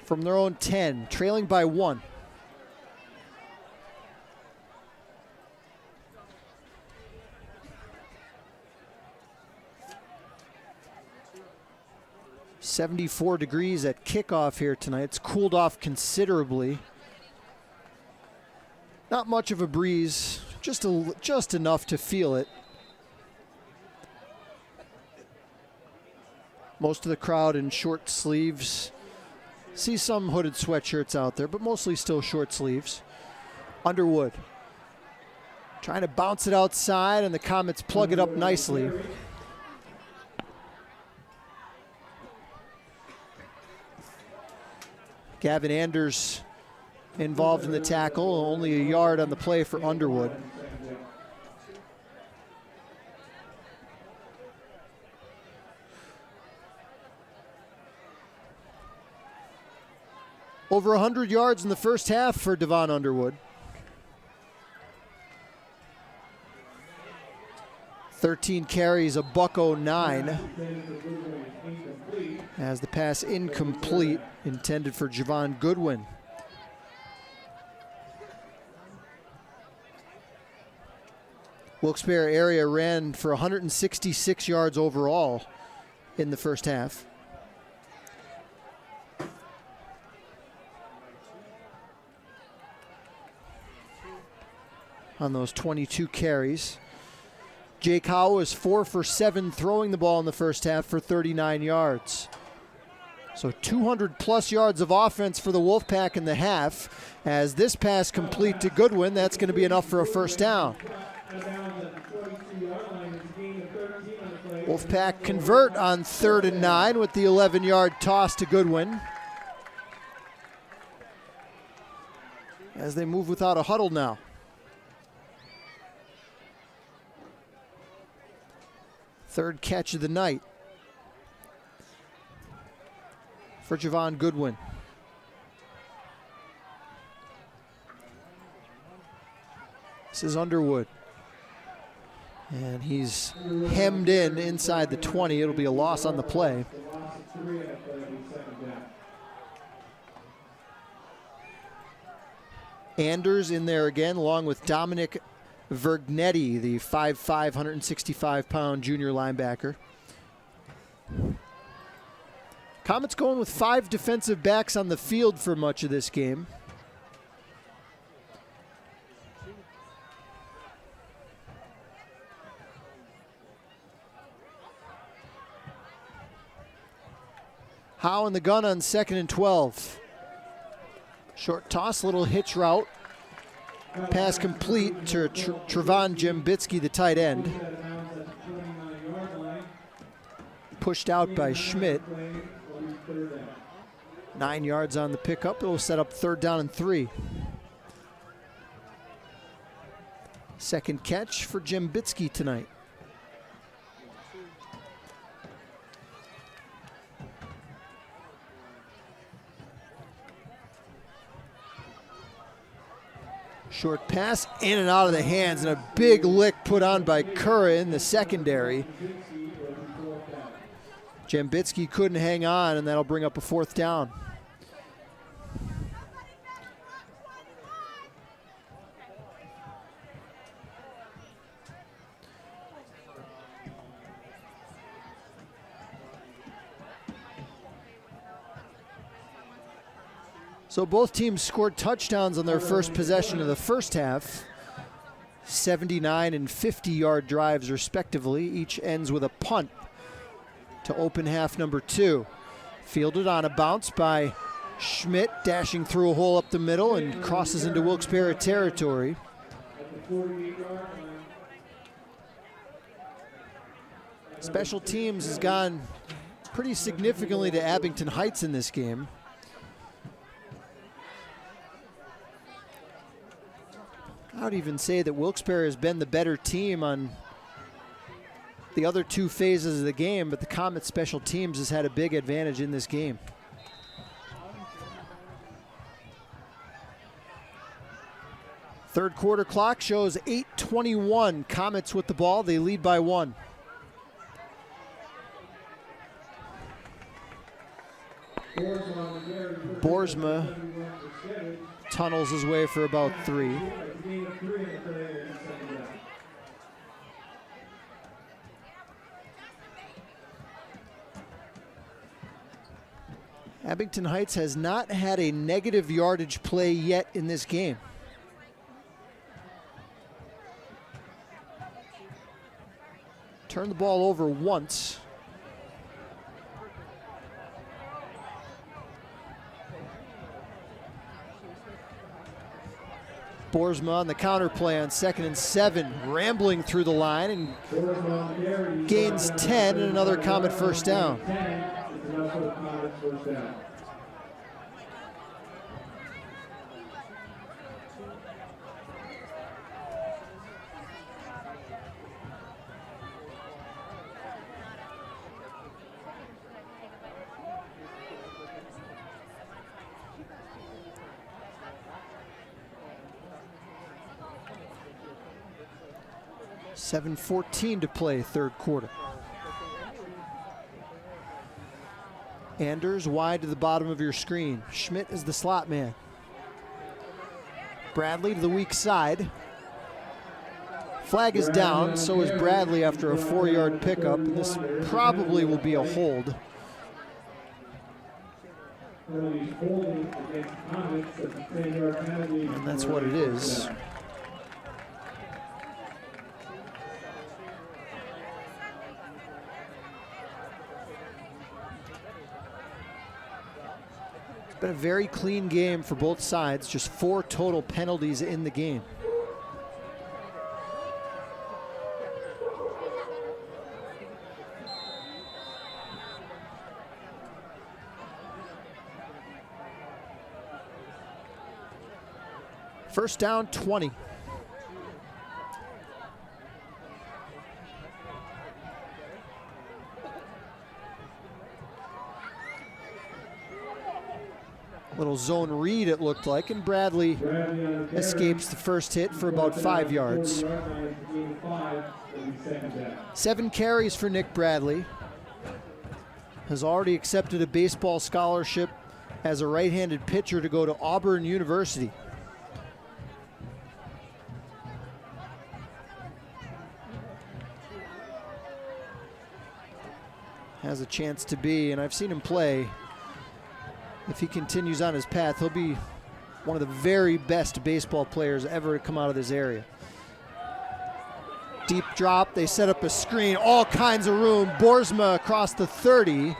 from their own 10, trailing by 1. .74 degrees at kickoff here tonight. It's cooled off considerably. Not much of a breeze, just enough to feel it. Most of the crowd in short sleeves. See some hooded sweatshirts out there, but mostly still short sleeves. Underwood trying to bounce it outside, and the Comets plug it up nicely. Gavin Anders involved in the tackle, only a yard on the play for Underwood. Over 100 yards in the first half for Devon Underwood. 13 carries, a $109. As the pass incomplete, intended for Javon Goodwin. Wilkes-Barre area ran for 166 yards overall in the first half. On those 22 carries. Jake Howe is 4 for 7 throwing the ball in the first half for 39 yards. So 200 plus yards of offense for the Wolfpack in the half. As this pass complete to Goodwin, that's going to be enough for a first down. Wolfpack convert on 3rd and 9 with the 11-yard toss to Goodwin. As they move without a huddle now. Third catch of the night for Javon Goodwin. This is Underwood. And he's hemmed in inside the 20. It'll be a loss on the play. Anders in there again, along with Dominic Vergnetti, the 5'5", 165-pound junior linebacker. Comets going with 5 defensive backs on the field for much of this game. Howe in the gun on 2nd and 12. Short toss, little hitch route. Pass complete to Trevon Jembitsky, the tight end. Pushed out by Schmidt. 9 yards on the pickup. It will set up 3rd down and 3. Second catch for Jembitsky tonight. Short pass in and out of the hands, and a big lick put on by Curra in the secondary. Jembitsky couldn't hang on, and that'll bring up a 4th down. So both teams scored touchdowns on their first possession of the first half. 79 and 50-yard drives respectively. Each ends with a punt to open half number 2. Fielded on a bounce by Schmidt, dashing through a hole up the middle and crosses into Wilkes Barre territory. Special teams has gone pretty significantly to Abington Heights in this game. I would even say that Wilkes Barre has been the better team on the other 2 phases of the game, but the Comets special teams has had a big advantage in this game. Third quarter clock shows 8:21. Comets with the ball. They lead by 1. Boersma tunnels his way for about 3. Abington Heights has not had a negative yardage play yet in this game. Turned the ball over once. Boersma on the counter play on 2nd and 7, rambling through the line and gains 10 and another Comet first down. $7:14 to play, third quarter. Anders wide to the bottom of your screen. Schmidt is the slot man. Bradley to the weak side. Flag is down, so is Bradley after a 4-yard pickup. And this probably will be a hold. And that's what it is. Been a very clean game for both sides, just 4 total penalties in the game. First down, 20. Little zone read it looked like, and Bradley escapes the first hit for about 5 yards. 7 carries for Nick Bradley. Has already accepted a baseball scholarship as a right-handed pitcher to go to Auburn University. Has a chance to be, and I've seen him play. If he continues on his path, he'll be one of the very best baseball players ever to come out of this area. Deep drop, they set up a screen, all kinds of room. Boersma across the 30.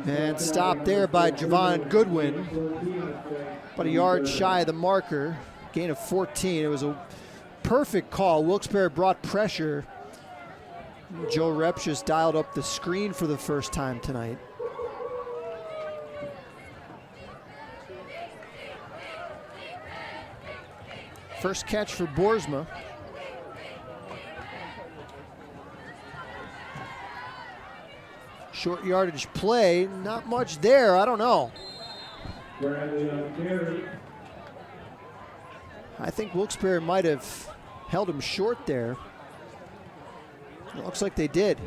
And stopped there by Javon Goodwin. About a yard shy of the marker. Gain of 14. It was a perfect call. Wilkes Barre brought pressure. Joe Repsch just dialed up the screen for the first time tonight. First catch for Boersma. Short yardage play, not much there, I don't know. I think Wilkes Barre might have held him short there. It looks like they did.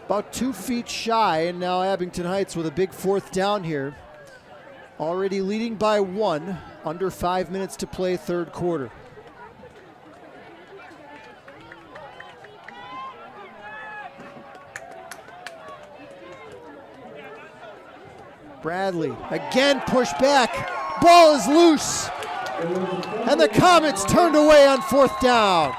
About 2 feet shy, and now Abington Heights with a big 4th down here. Already leading by 1, under 5 minutes to play, 3rd quarter. Bradley again pushed back. Ball is loose. And the Comets turned away on 4th down.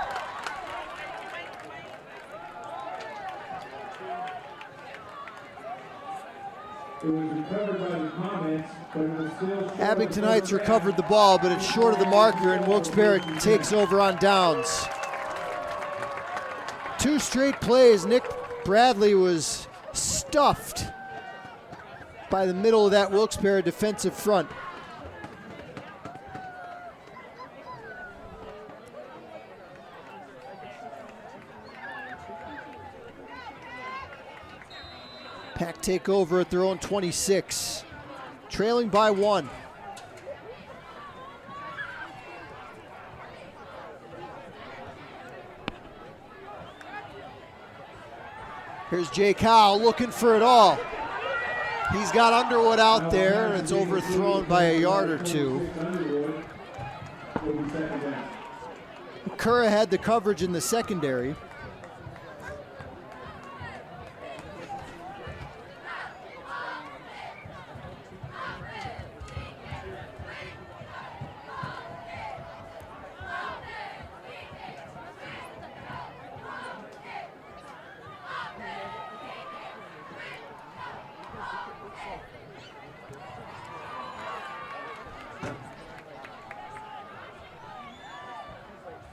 Abington Heights recovered the ball, but it's short of the marker, and Wilkes Barre takes over on downs. 2 straight plays. Nick Bradley was stuffed by the middle of that Wilkes Barre defensive front. Pack take over at their own 26, trailing by 1. Here's Jake Howe looking for it all. He's got Underwood out there, and it's overthrown by a yard or 2. Curra had the coverage in the secondary.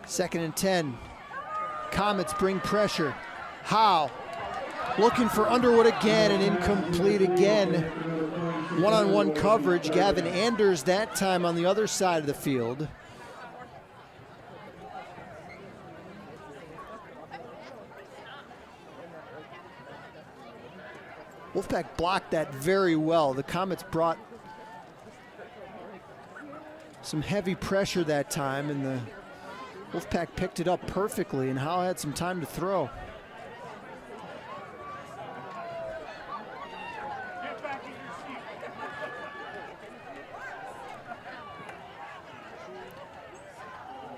Second and 10. Comets bring pressure. Howe looking for Underwood again, and incomplete again. One-on-one coverage. Gavin Anders that time on the other side of the field. Wolfpack blocked that very well. The Comets brought some heavy pressure that time, and the Wolfpack picked it up perfectly, and Howe had some time to throw.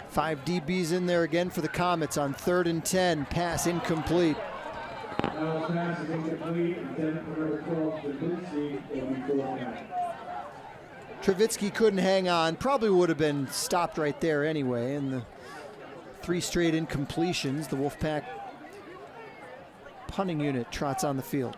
Five DBs in there again for the Comets on 3rd and 10. Pass incomplete. Trevitsky couldn't hang on. Probably would have been stopped right there anyway. And the 3 straight incompletions. The Wolfpack punting unit trots on the field.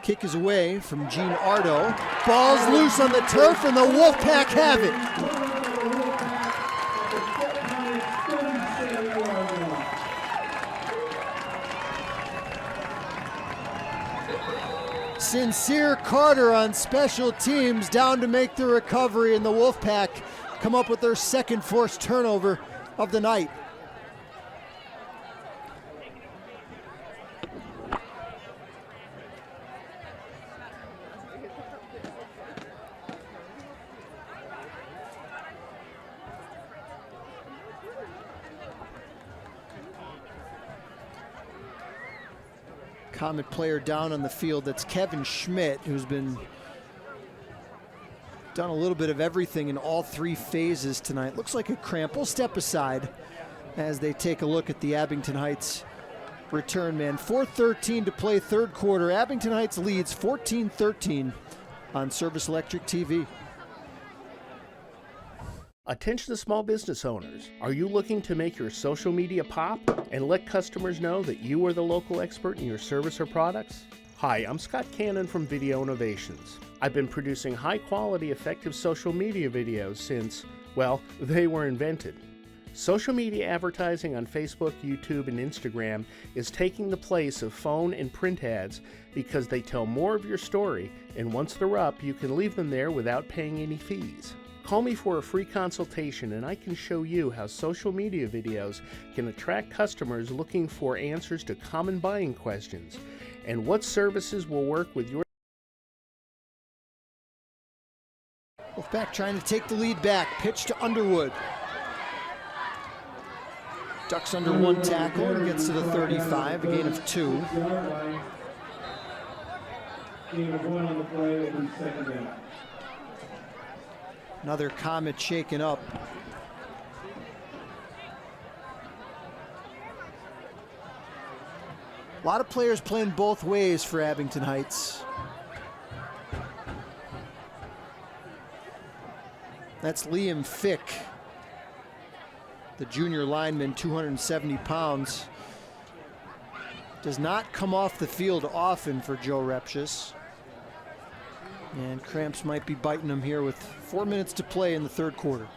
Kick is away from Gene Ardo. Ball's loose on the turf, and the Wolfpack have it. Sincere Carter on special teams down to make the recovery, and the Wolfpack come up with their second forced turnover of the night. Comet player down on the field, that's Kevin Schmidt, who's been done a little bit of everything in all three phases tonight. Looks like a cramp. We'll step aside as they take a look at the Abington Heights return man. 4:13 to play third quarter. Abington Heights leads 14-13 on Service Electric TV. Attention to small business owners. Are you looking to make your social media pop and let customers know that you are the local expert in your service or products? Hi, I'm Scott Cannon from Video Innovations. I've been producing high-quality, effective social media videos since, well, they were invented. Social media advertising on Facebook, YouTube, and Instagram is taking the place of phone and print ads because they tell more of your story, and once they're up, you can leave them there without paying any fees. Call me for a free consultation and I can show you how social media videos can attract customers looking for answers to common buying questions and what services will work with your. Wolfpack trying to take the lead back. Pitch to Underwood. Ducks under one tackle and gets to the 35, a gain of 2. Gain of 1 on the play, will be second down. Another Comet shaken up. A lot of players playing both ways for Abington Heights. That's Liam Fick, the junior lineman, 270 pounds. Does not come off the field often for Joe Repchus. And cramps might be biting him here with 4 minutes to play in the third quarter.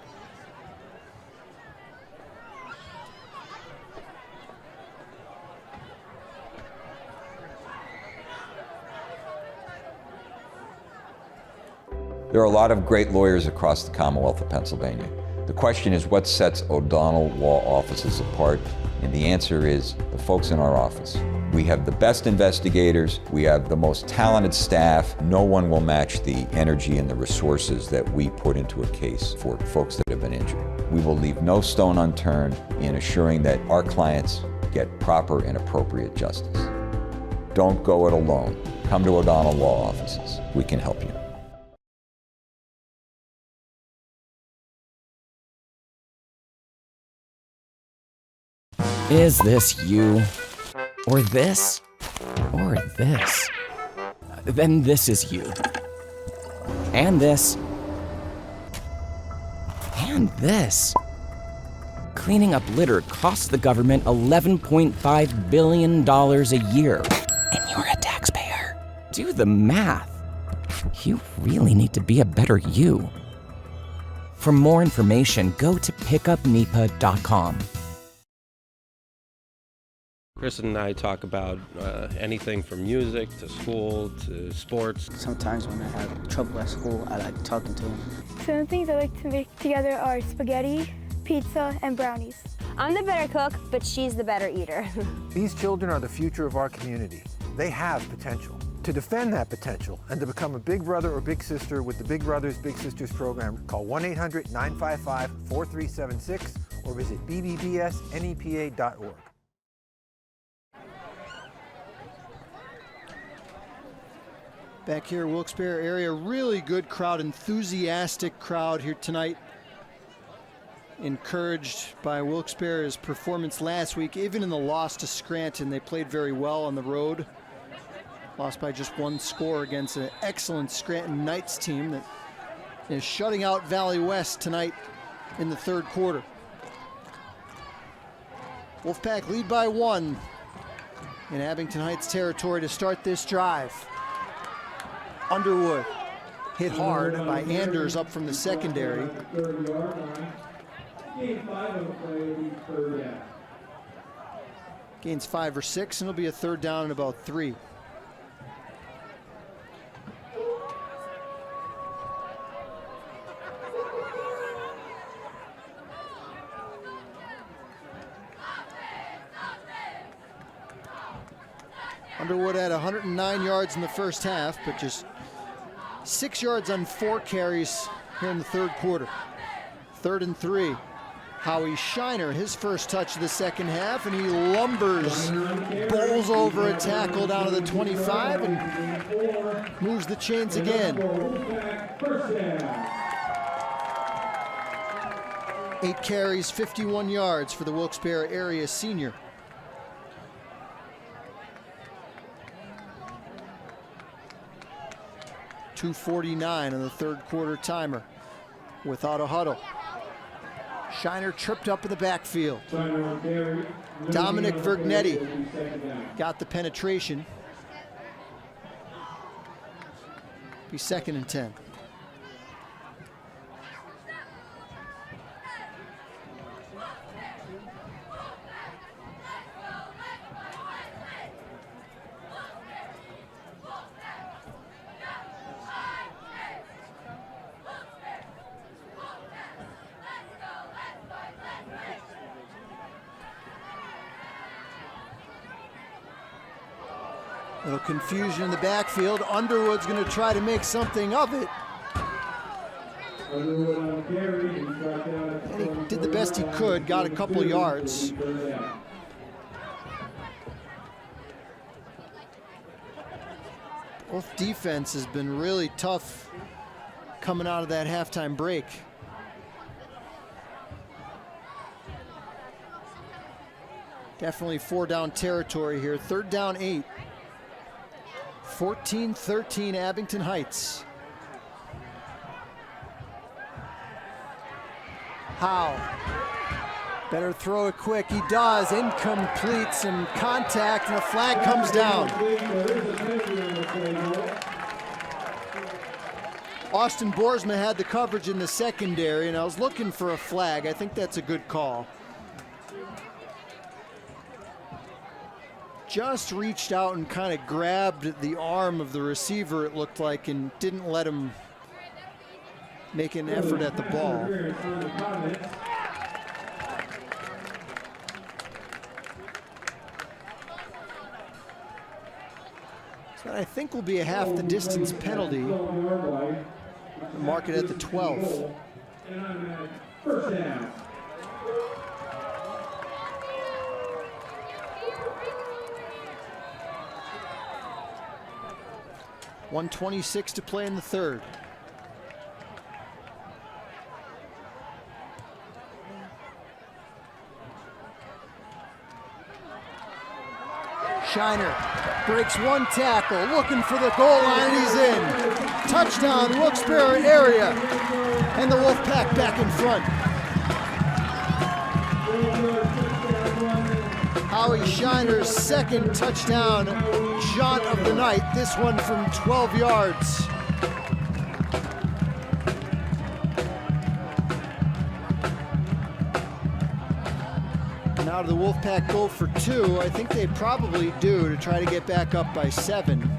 There are a lot of great lawyers across the Commonwealth of Pennsylvania. The question is, what sets O'Donnell Law Offices apart? And the answer is the folks in our office. We have the best investigators, we have the most talented staff. No one will match the energy and the resources that we put into a case for folks that have been injured. We will leave no stone unturned in assuring that our clients get proper and appropriate justice. Don't go it alone. Come to O'Donnell Law Offices. We can help you. Is this you? Or this? Or this? Then this is you. And this. And this. Cleaning up litter costs the government $11.5 billion a year. And you're a taxpayer. Do the math. You really need to be a better you. For more information, go to pickupnepa.com. Chris and I talk about anything from music to school to sports. Sometimes when I have trouble at school, I like talking to him. Some things I like to make together are spaghetti, pizza, and brownies. I'm the better cook, but she's the better eater. These children are the future of our community. They have potential. To defend that potential and to become a big brother or big sister with the Big Brothers Big Sisters program, call 1-800-955-4376 or visit bbbsnepa.org. Back here, Wilkes Barre area, really good crowd, enthusiastic crowd here tonight. Encouraged by Wilkes Barre's performance last week, even in the loss to Scranton, they played very well on the road. Lost by just 1 score against an excellent Scranton Knights team that is shutting out Valley West tonight in the third quarter. Wolfpack lead by 1 in Abington Heights territory to start this drive. Underwood hit hard by Anders up from the secondary. Gains 5 or 6, and it'll be a third down and about 3. Underwood had 109 yards in the first half, but just 6 yards on 4 carries here in the third quarter. 3rd and 3. Howie Shiner, his first touch of the second half, and he lumbers, bowls over a tackle down to the 25 and moves the chains again. 8 carries, 51 yards for the Wilkes Barre area senior. .249 on the third quarter timer without a huddle. Shiner tripped up in the backfield. Dominic Vergnetti got the penetration. Be 2nd and 10. Little confusion in the backfield. Underwood's going to try to make something of it. And he did the best he could, got a couple yards. Both defense has been really tough coming out of that halftime break. Definitely 4-down territory here. 3rd down 8. 14-13 Abington Heights. Howe. Better throw it quick. He does. Incomplete. Some contact and a flag comes down. Austin Boersma had the coverage in the secondary, and I was looking for a flag. I think that's a good call. Just reached out and kind of grabbed the arm of the receiver, it looked like, and didn't let him make an effort at the ball. So I think will be a half the distance penalty. Mark it at the 12. First down. .126 to play in the third. Shiner breaks one tackle, looking for the goal line, and he's in. Touchdown, Wilkes Barre area, and the Wolfpack back in front. Howie Shiner's 2nd touchdown shot of the night, this one from 12 yards. Now do the Wolfpack go for 2? I think they probably do, to try to get back up by 7.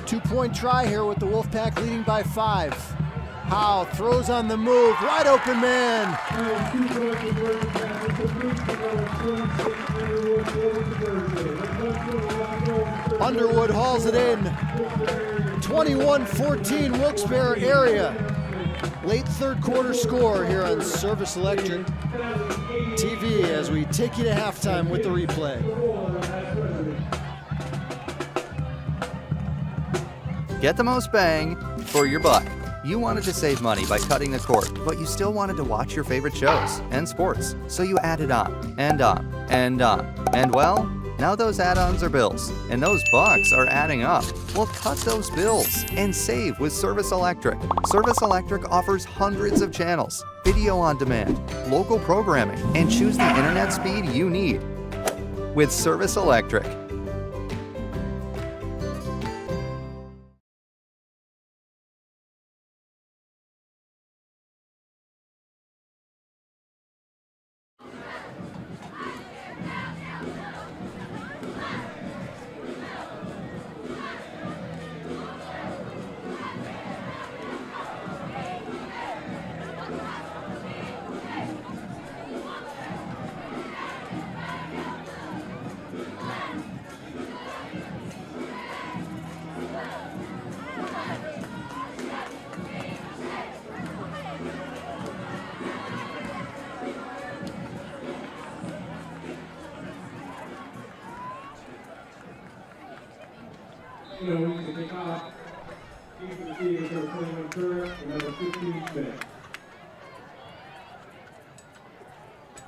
Two-point try here with the Wolfpack leading by 5. Howe throws on the move, wide open man. Underwood hauls it in. 21-14 Wilkes Barre area. Late third quarter score here on Service Electric TV as we take you to halftime with the replay. Get the most bang for your buck. You wanted to save money by cutting the cord, but you still wanted to watch your favorite shows and sports, so you added on, and on, and on. And well, Now those add-ons are bills, and those bucks are adding up. Well, cut those bills and save with Service Electric. Service Electric offers hundreds of channels, video on demand, local programming, and choose the internet speed you need with Service Electric.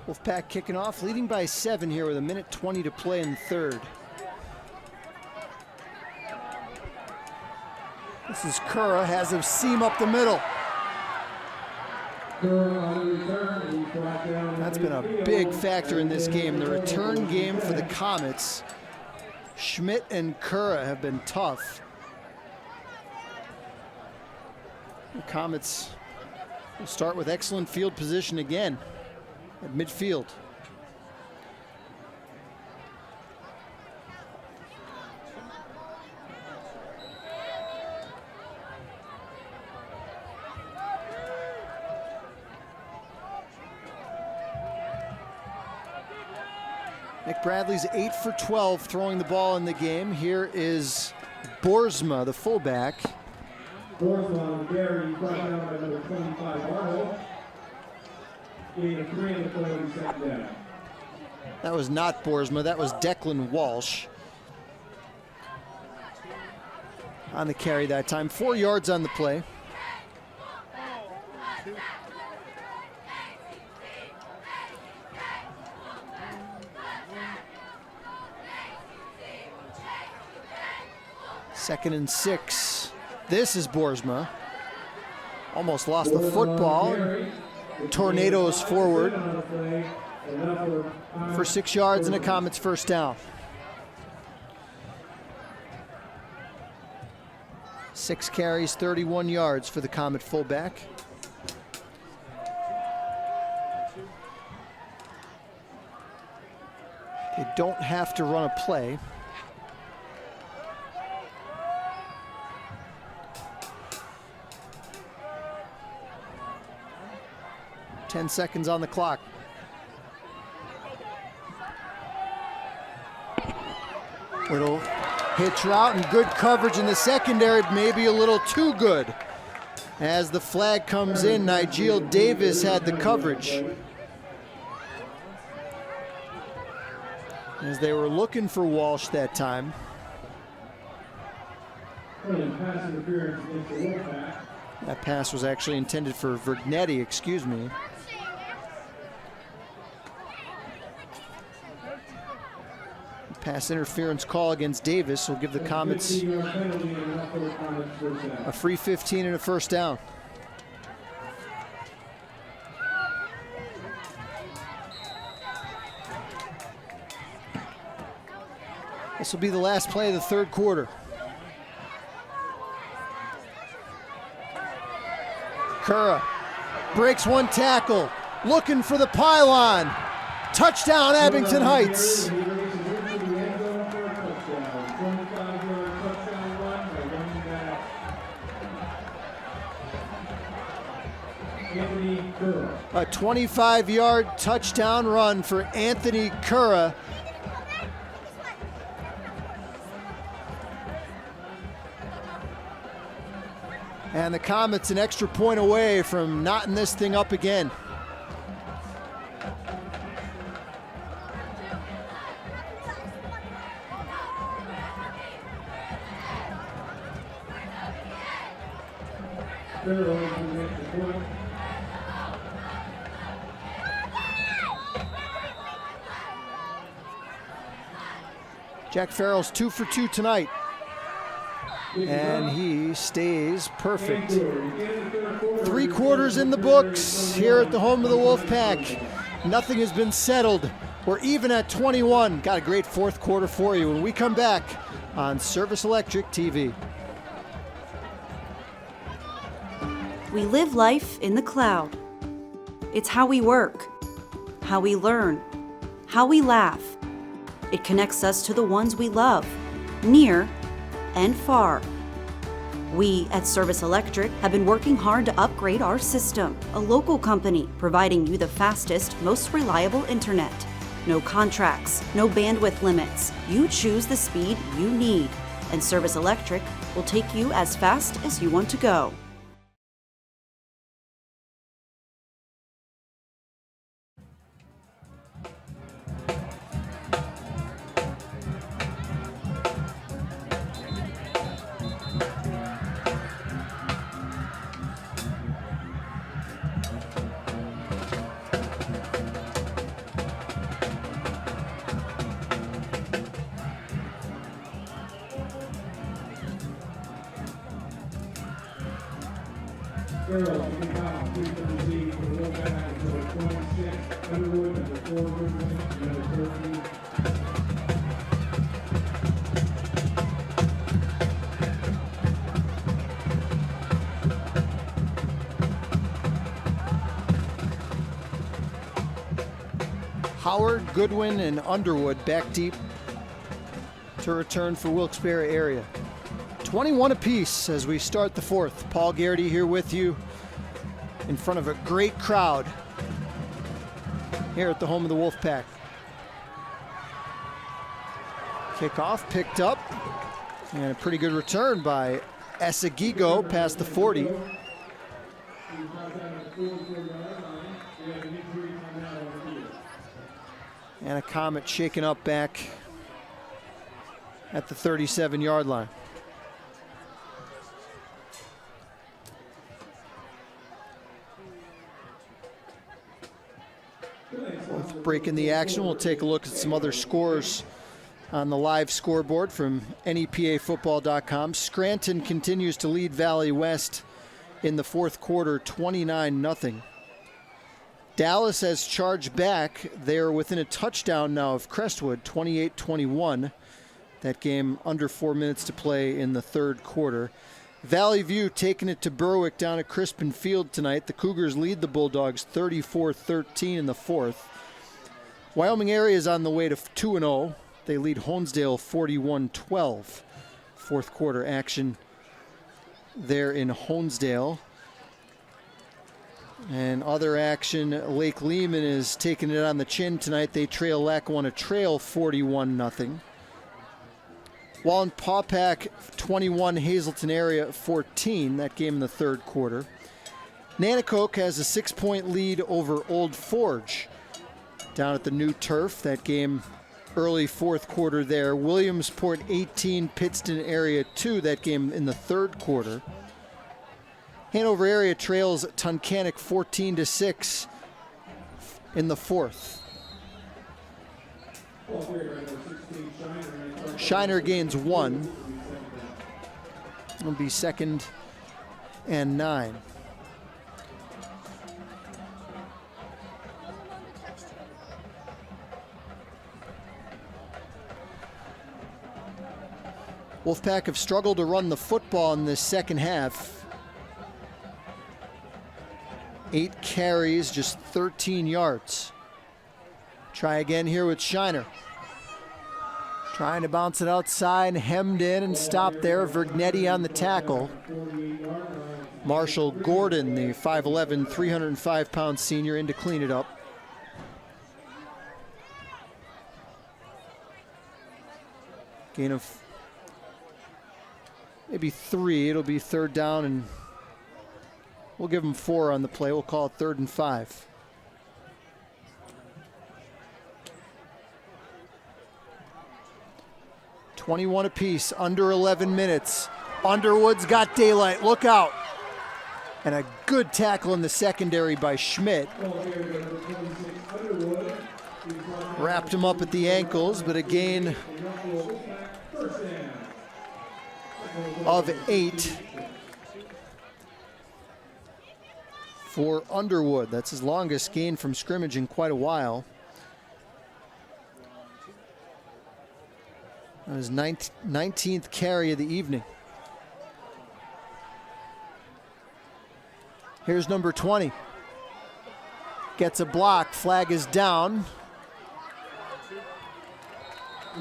Wolfpack kicking off, leading by 7 here with 1:20 to play in the third. This is Curra, has a seam up the middle. That's been a big factor in this game, the return game for the Comets. Schmidt and Curra have been tough. The Comets will start with excellent field position again at midfield. Nick Bradley's 8 for 12 throwing the ball in the game. Here is Boersma, the fullback. Boersma, Gary, brought down by number 25, Arnold. Gain of 3 on the play, and set down. That was not Boersma, that was Declan Walsh. On the carry that time, 4 yards on the play. Second and 6. This is Boersma. Almost lost the football. Tornadoes forward for 6 yards and a Comets first down. 6 carries, 31 yards for the Comet fullback. They don't have to run a play. Ten seconds on the clock. Little hitch route and good coverage in the secondary, maybe a little too good. As the flag comes in, Nigel Davis had the coverage. As they were looking for Walsh that time. That pass was actually intended for Vergnetti, excuse me. Pass interference call against Davis will give the Comets a free 15 and a first down. This will be the last play of the third quarter. Curra breaks one tackle, looking for the pylon. Touchdown, Abington Heights. A 25-yard touchdown run for Anthony Curra. And the Comets an extra point away from knotting this thing up again. Jack Farrell's 2 for 2 tonight. And he stays perfect. 3 quarters in the books here at the home of the Wolfpack. Nothing has been settled. We're even at 21. Got a great fourth quarter for you when we come back on Service Electric TV. We live life in the cloud. It's how we work, how we learn, how we laugh. It connects us to the ones we love, near and far. We at Service Electric have been working hard to upgrade our system, a local company providing you the fastest, most reliable internet. No contracts, no bandwidth limits. You choose the speed you need, and Service Electric will take you as fast as you want to go. Farrell, second foul, 3 for the lead for Wolfpack, number 26, Underwood, number 4, Woodland, number 13. Howard, Goodwin, and Underwood back deep to return for Wilkes Barre area. 21 apiece as we start the fourth. Paul Garrity here with you in front of a great crowd here at the home of the Wolfpack. Kickoff picked up and a pretty good return by Esegigo past the 40. And a Comet shaken up back at the 37-yard line. Breaking the action, we'll take a look at some other scores on the live scoreboard from NEPAfootball.com. Scranton continues to lead Valley West in the fourth quarter, 29-0. Dallas has charged back. They're within a touchdown now of Crestwood, 28-21. That game under 4 minutes to play in the third quarter. Valley View taking it to Berwick down at Crispin Field tonight. The Cougars lead the Bulldogs 34-13 in the fourth. Wyoming area is on the way to 2-0. They lead Honesdale 41-12. Fourth quarter action there in Honesdale. And other action, Lake Lehman is taking it on the chin tonight. They trail Lackawanna Trail 41-0. Wallenpaupack 21, Hazleton area 14. That game in the third quarter. Nanticoke has a 6-point lead over Old Forge down at the new turf. That game early fourth quarter there. Williamsport 18, Pittston area 2. That game in the third quarter. Hanover area trails Tunkhannock 14-6 in the fourth. Shiner gains 1. It'll be 2nd and 9. Wolfpack have struggled to run the football in this second half. 8 carries, just 13 yards. Try again here with Shiner. Trying to bounce it outside, hemmed in and stopped there. Vergnetti on the tackle. Marshall Gordon, the 5'11", 305-pound senior, in to clean it up. Gain of maybe 3. It'll be third down, and we'll give them 4 on the play. We'll call it 3rd and 5. $21 apiece, under 11 minutes. Underwood's got daylight. Look out. And a good tackle in the secondary by Schmidt. Wrapped him up at the ankles, but a gain of 8 for Underwood. That's his longest gain from scrimmage in quite a while. That was his 19th carry of the evening. Here's number 20. Gets a block, flag is down.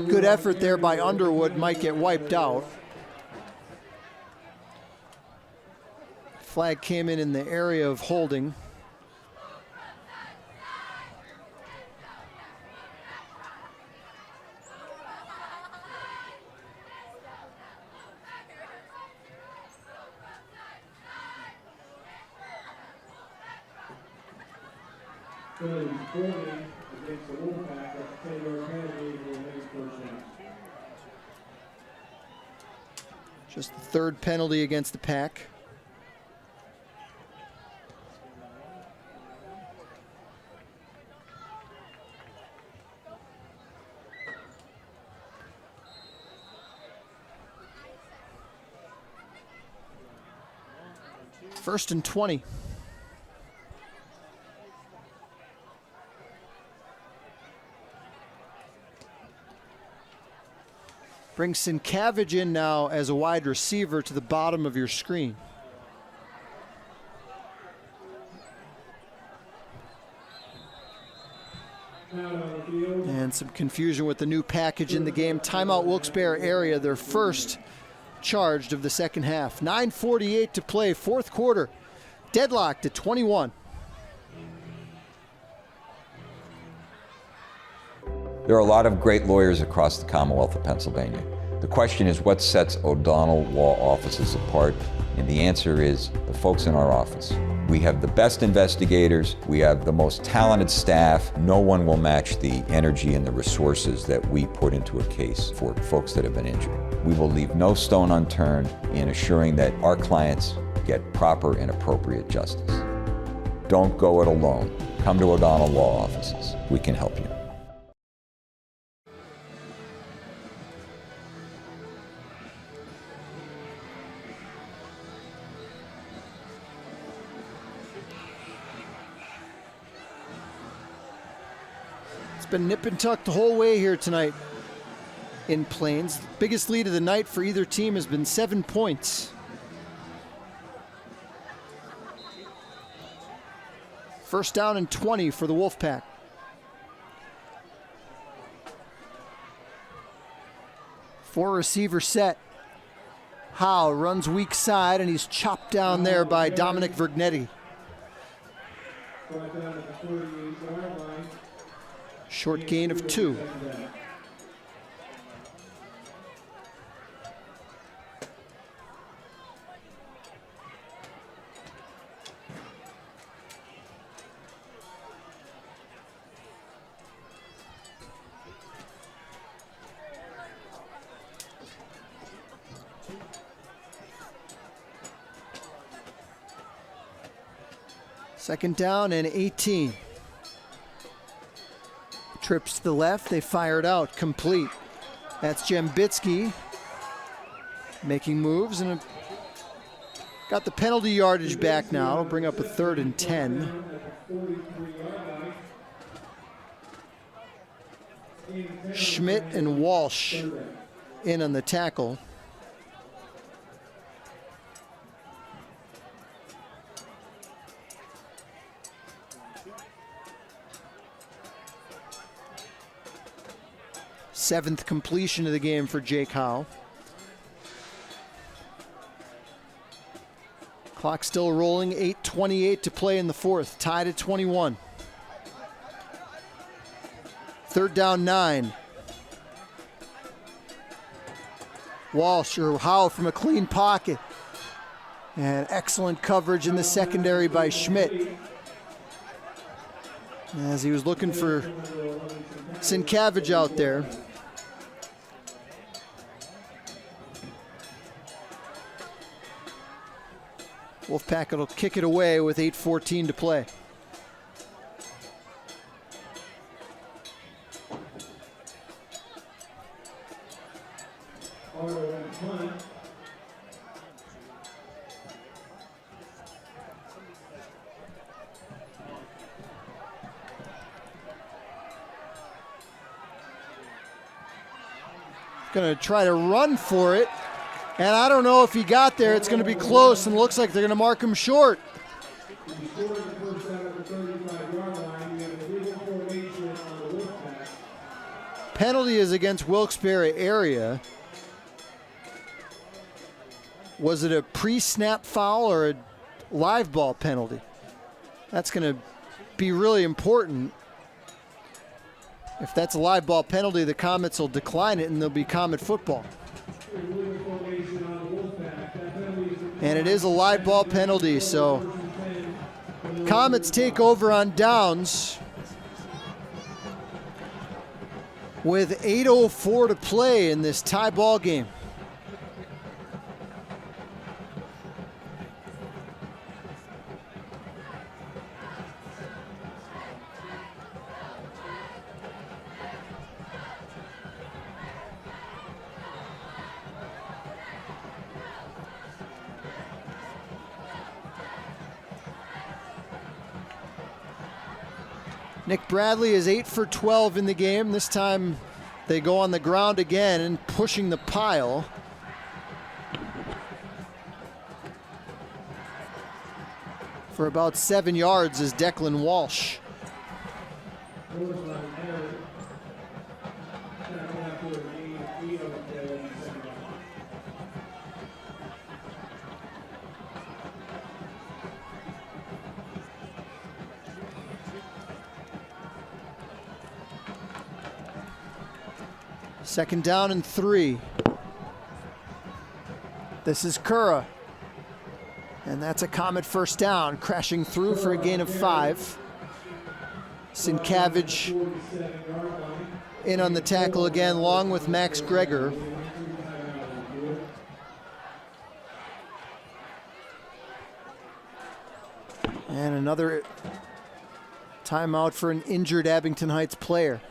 Good effort there by Underwood, might get wiped out. Flag came in the area of holding. Against the Wolfpack, that's 10-yard penalty for the first down. Just the third penalty against the Pack. First and 20. Bring Sienkiewicz in now as a wide receiver to the bottom of your screen. And some confusion with the new package in the game. Timeout Wilkes Barre area, their first charged of the second half. 9:48 to play, fourth quarter. Deadlocked at 21. There are a lot of great lawyers across the Commonwealth of Pennsylvania. The question is, what sets O'Donnell Law Offices apart? And the answer is the folks in our office. We have the best investigators, we have the most talented staff. No one will match the energy and the resources that we put into a case for folks that have been injured. We will leave no stone unturned in assuring that our clients get proper and appropriate justice. Don't go it alone. Come to O'Donnell Law Offices. We can help you. Been nip and tuck the whole way here tonight in Plains. The biggest lead of the night for either team has been 7 points. First down and 20 for the Wolfpack. Four receiver set. Howe runs weak side and he's chopped down there by Dominic Vergnetti. Short gain of 2. Second down and 18. Trips to the left, they fire it out, complete. That's Jembitsky making moves and got the penalty yardage back now. It'll bring up a 3rd and 10. Schmidt and Walsh in on the tackle. Seventh completion of the game for Jake Howe. Clock still rolling, 8:28 to play in the fourth, tied at 21. Third down 9. Walsh or Howe from a clean pocket. And excellent coverage in the secondary by Schmidt. As he was looking for Sienkiewicz out there. Wolfpack will kick it away with 8:14 to play. Arnold and punt. Going to try to run for it. And I don't know if he got there. It's going to be close, and looks like they're going to mark him short. Penalty is against Wilkes Barre area. Was it a pre-snap foul or a live ball penalty? That's going to be really important. If that's a live ball penalty, the Comets will decline it and there'll be Comet football. And it is a live ball penalty, so Comets take over on downs with 8:04 to play in this tie ball game. Nick Bradley is 8 for 12 in the game. This time they go on the ground again and pushing the pile. For about 7 yards is Declan Walsh. Second down and 3. This is Kura. And that's a Comet first down, crashing through for a gain of 5. Sienkiewicz in on the tackle again, along with Max Greger. And another timeout for an injured Abington Heights player.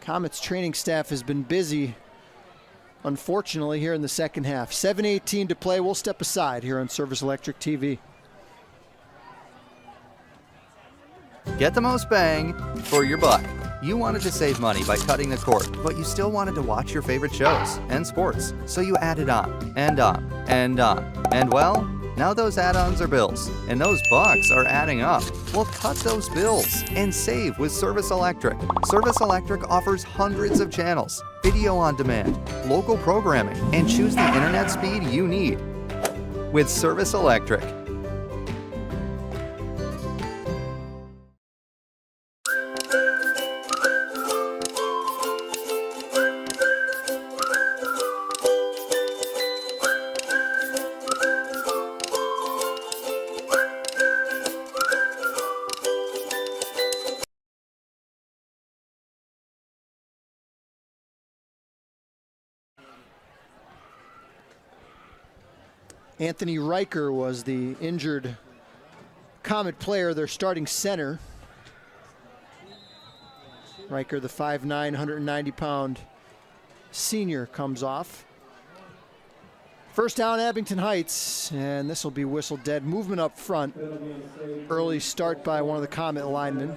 Comets training staff has been busy, unfortunately, here in the second half. 7:18 to play. We'll step aside here on Service Electric TV. Get the most bang for your buck. You wanted to save money by cutting the cord, but you still wanted to watch your favorite shows and sports. So you added on and on and on. And well, now those add-ons are bills, and those bucks are adding up. Well, cut those bills and save with Service Electric. Service Electric offers hundreds of channels, video on demand, local programming, and choose the internet speed you need. With Service Electric. Anthony Riker was the injured Comet player, their starting center. Riker, the 5'9", 190-pound senior, comes off. First down, Abington Heights, and this will be whistled dead. Movement up front. Early start by one of the Comet linemen.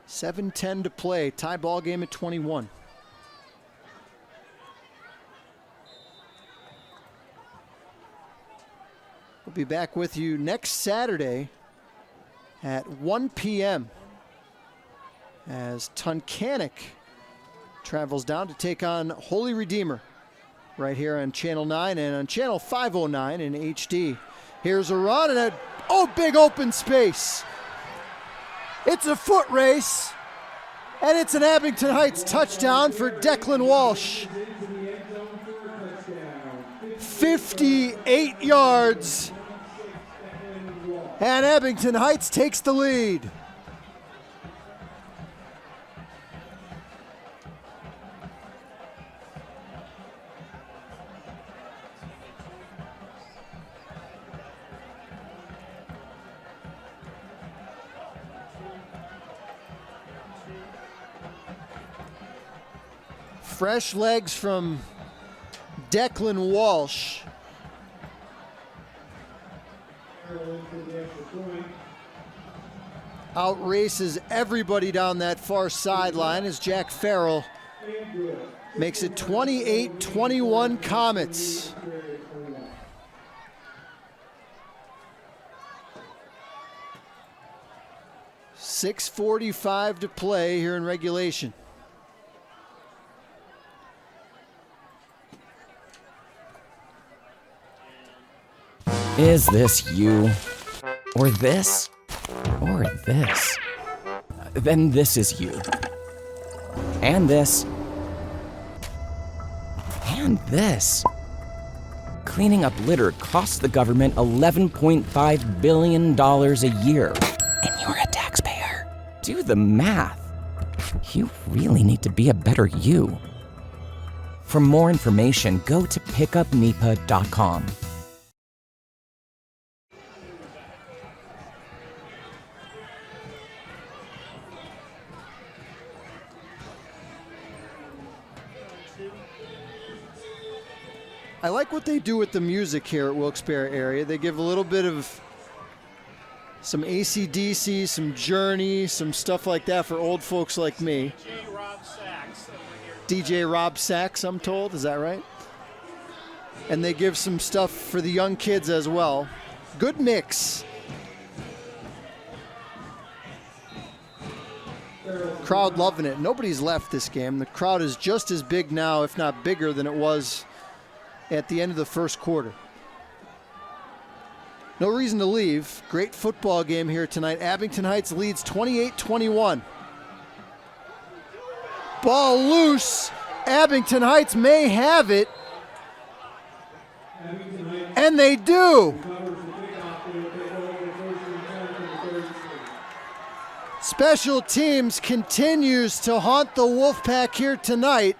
$7:10 to play. Tie ball game at 21. We'll be back with you next Saturday at 1 p.m. as Tunkhannock travels down to take on Holy Redeemer right here on Channel 9 and on Channel 509 in HD. Here's a run and a big open space. It's a foot race, and it's an Abington Heights touchdown for Declan Walsh. 58 yards, and Abington Heights takes the lead. Fresh legs from Declan Walsh. Outraces everybody down that far sideline as Jack Farrell makes it 28-21 Comets. .6:45 to play here in regulation. Is this you? Or this? Or this? Then this is you. And this. And this. Cleaning up litter costs the government $11.5 billion a year. And you're a taxpayer. Do the math. You really need to be a better you. For more information, go to pickupnipa.com. I like what they do with the music here at Wilkes Barre area. They give a little bit of some AC/DC, some Journey, some stuff like that for old folks like me. DJ Rob Sachs, I'm told. Is that right? And they give some stuff for the young kids as well. Good mix. Crowd loving it. Nobody's left this game. The crowd is just as big now, if not bigger, than it was at the end of the first quarter. No reason to leave. Great football game here tonight. Abington Heights leads 28-21. Ball loose. Abington Heights may have it. And they do. Special teams continues to haunt the Wolfpack here tonight.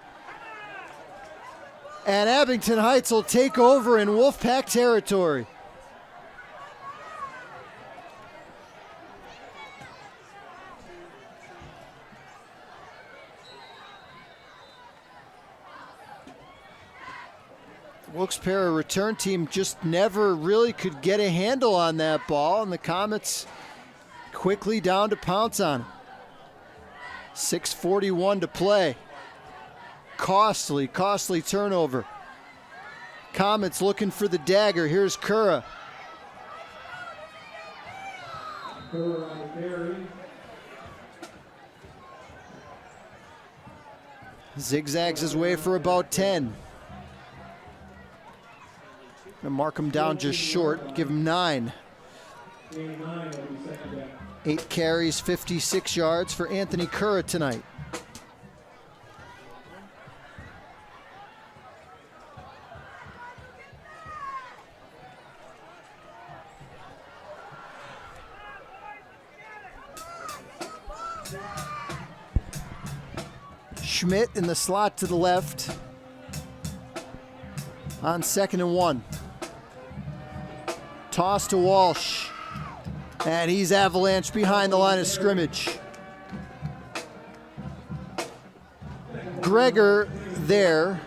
And Abington Heights will take over in Wolfpack territory. The Wilkes Barre return team just never really could get a handle on that ball, and the Comets quickly down to pounce on it. 6:41 to play. Costly turnover. Comets looking for the dagger. Here's Kura. Zigzags his way for about 10. Gonna mark him down just short, give him 9. 8 carries, 56 yards for Anthony Kura tonight. Schmidt in the slot to the left on 2nd and 1. Toss to Walsh, and he's avalanched behind the line of scrimmage. Gregor there,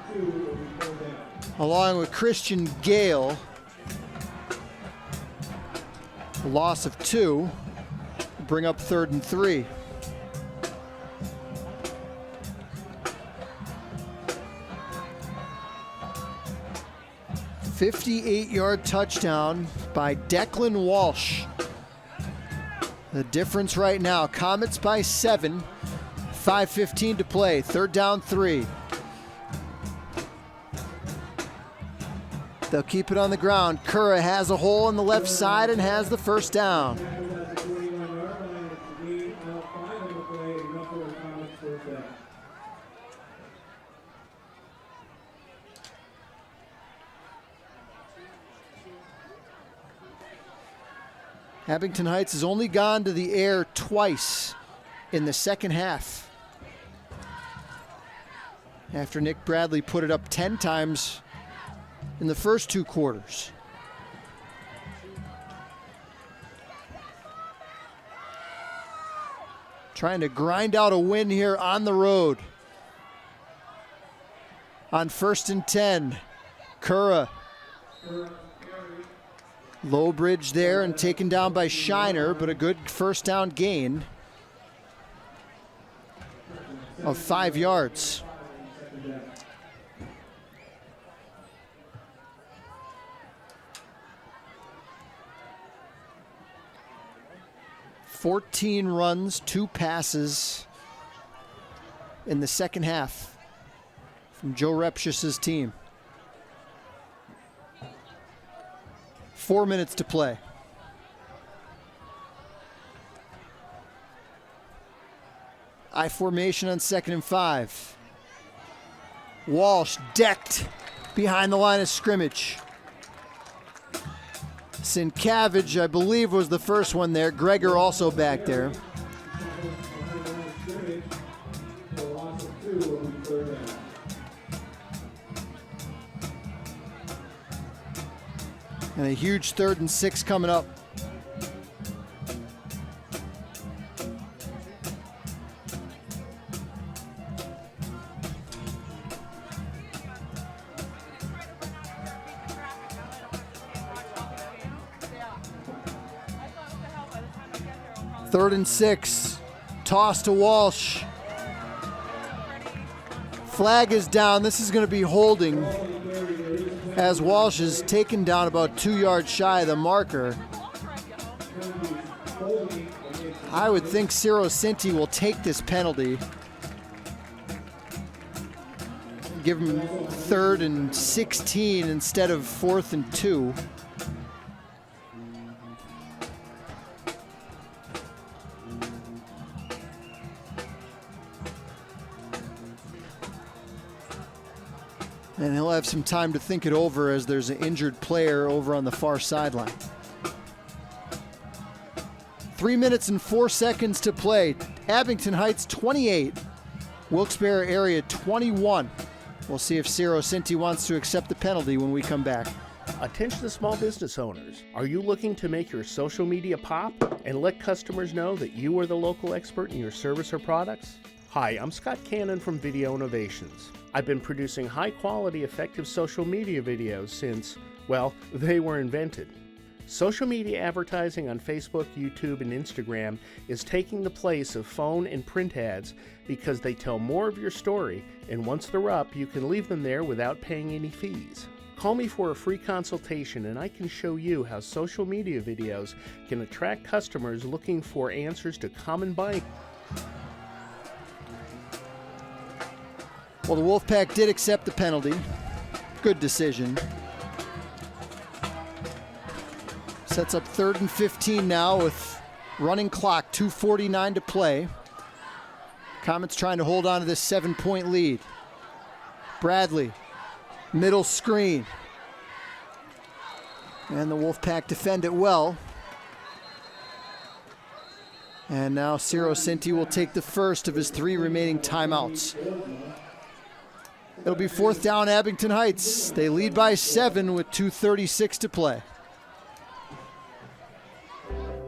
along with Christian Gale. A loss of 2, bring up 3rd and 3. A 58-yard touchdown by Declan Walsh. The difference right now, Comets by 7, 5:15 to play, 3rd down 3. They'll keep it on the ground. Kura has a hole on the left side and has the first down. Abington Heights has only gone to the air twice in the second half, after Nick Bradley put it up 10 times in the first 2 quarters. Trying to grind out a win here on the road. on 1st and 10. Curra. Low bridge there and taken down by Shiner, but a good first down gain of 5 yards. "14 runs, 2 passes in the second half from Joe Repsch's team. 4 minutes to play. I formation on 2nd and 5. Walsh decked behind the line of scrimmage. Sienkiewicz, I believe, was the first one there. Gregor also back there. And a huge 3rd and 6 coming up. Third and 6. Toss to Walsh. Flag is down. This is going to be holding, as Walsh is taken down about 2 yards shy of the marker. I would think Ciro Cinti will take this penalty. Give him 3rd and 16 instead of 4th and 2. And he'll have some time to think it over as there's an injured player over on the far sideline. 3 minutes and 4 seconds to play. Abington Heights 28, Wilkes Barre area 21. We'll see if Ciro Cinti wants to accept the penalty when we come back. Attention to small business owners. Are you looking to make your social media pop and let customers know that you are the local expert in your service or products? Hi, I'm Scott Cannon from Video Innovations. I've been producing high-quality, effective social media videos since, well, they were invented. Social media advertising on Facebook, YouTube, and Instagram is taking the place of phone and print ads because they tell more of your story, and once they're up, you can leave them there without paying any fees. Call me for a free consultation and I can show you how social media videos can attract customers looking for answers to common buying. Well, the Wolfpack did accept the penalty. Good decision. Sets up 3rd and 15 now with running clock, 2:49 to play. Comets trying to hold on to this 7-point lead. Bradley, middle screen. And the Wolfpack defend it well. And now Ciro Cinti will take the first of his 3 remaining timeouts. It'll be 4th down, Abington Heights. They lead by 7 with 2:36 to play.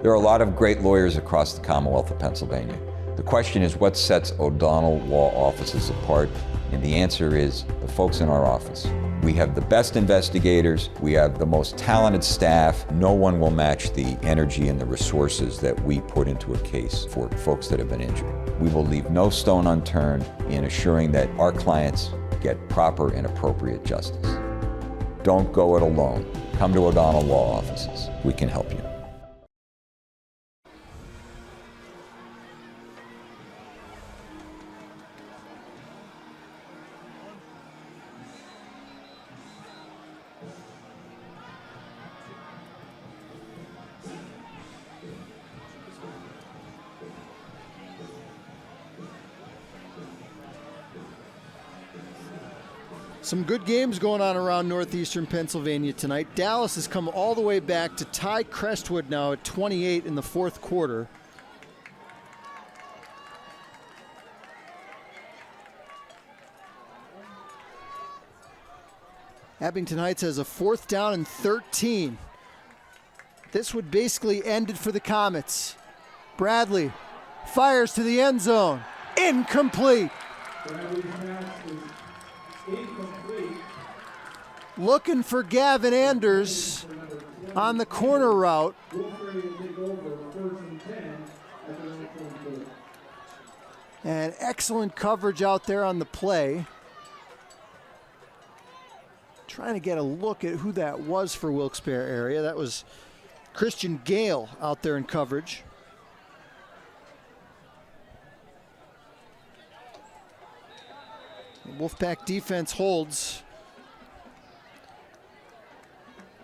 There are a lot of great lawyers across the Commonwealth of Pennsylvania. The question is, what sets O'Donnell Law Offices apart? And the answer is the folks in our office. We have the best investigators. We have the most talented staff. No one will match the energy and the resources that we put into a case for folks that have been injured. We will leave no stone unturned in assuring that our clients get proper and appropriate justice. Don't go it alone. Come to O'Donnell Law Offices. We can help you. Some good games going on around northeastern Pennsylvania tonight. Dallas has come all the way back to tie Crestwood now at 28 in the 4th quarter. Abington Heights has a 4th down and 13. This would basically end it for the Comets. Bradley fires to the end zone. Incomplete. Looking for Gavin Anders on the corner route. And excellent coverage out there on the play. Trying to get a look at who that was for Wilkes Barre area. That was Christian Gale out there in coverage. The Wolfpack defense holds.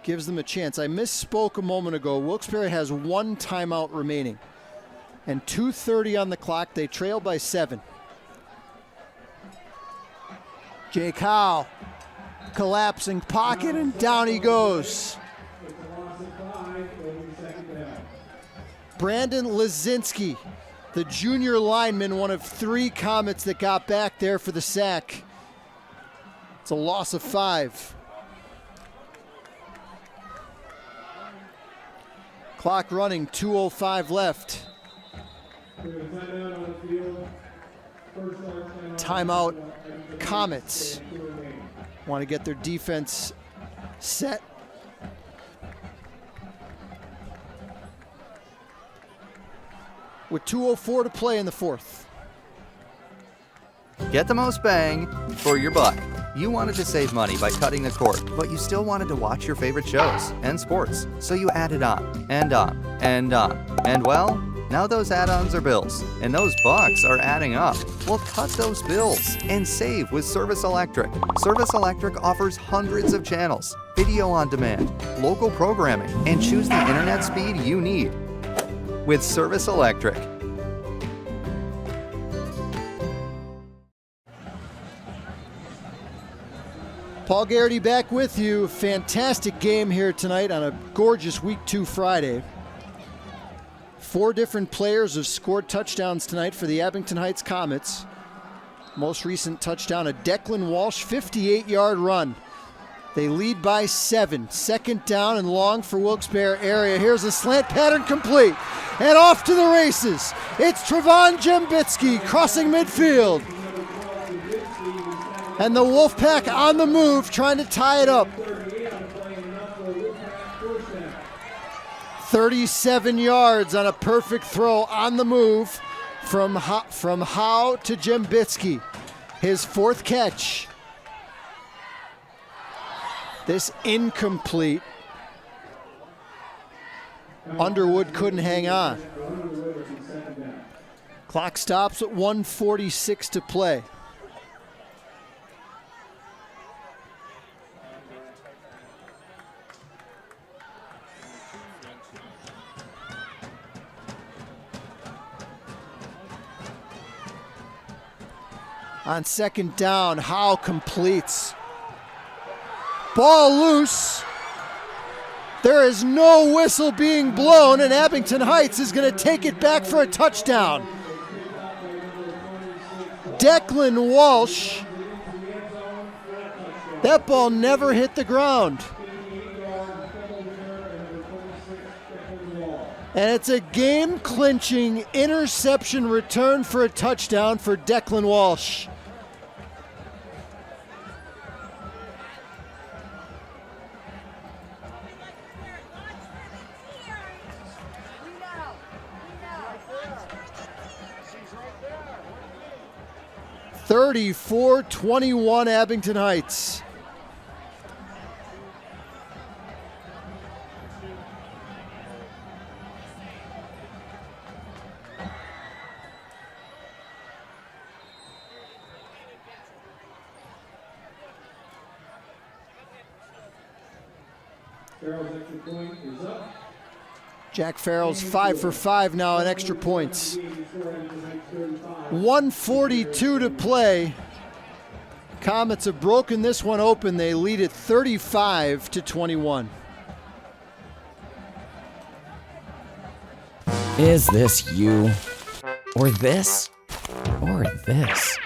Gives them a chance. I misspoke a moment ago. Wilkes Barre has 1 timeout remaining. And 2:30 on the clock. They trail by 7. Jake Howe. Collapsing pocket, and down he goes. Brandon Lazinski, the junior lineman, one of 3 Comets that got back there for the sack. It's a loss of 5. Clock running, 2:05 left. Timeout, Comets. Want to get their defense set. With 2:04 to play in the 4th. Get the most bang for your buck. You wanted to save money by cutting the cord, but you still wanted to watch your favorite shows and sports, so you added on and on and on. And well, now those add-ons are bills, and those bucks are adding up. Well, cut those bills and save with Service Electric. Service Electric offers hundreds of channels, video on demand, local programming, and choose the internet speed you need with Service Electric. Paul Garrity back with you. Fantastic game here tonight on a gorgeous Week 2 Friday. 4 different players have scored touchdowns tonight for the Abington Heights Comets. Most recent touchdown, a Declan Walsh 58-yard run. They lead by 7. 2nd down and long for Wilkes Barre area. Here's a slant pattern complete. And off to the races. It's Trevon Jembitsky crossing midfield. And the Wolfpack on the move, trying to tie it up. 37 yards on a perfect throw on the move from Howe to Jembitsky. His 4th catch. This incomplete. Underwood couldn't hang on. Clock stops at 1:46 to play. On 2nd down, Howe completes. Ball loose. There is no whistle being blown, and Abington Heights is going to take it back for a touchdown. Declan Walsh. That ball never hit the ground. And it's a game-clinching interception return for a touchdown for Declan Walsh. (34-21) Abington Heights. Jack Farrell's 5 for 5 now in extra points. 1:42 to play. Comets have broken this one open. They lead it 35-21. Is this you? Or this? Or this?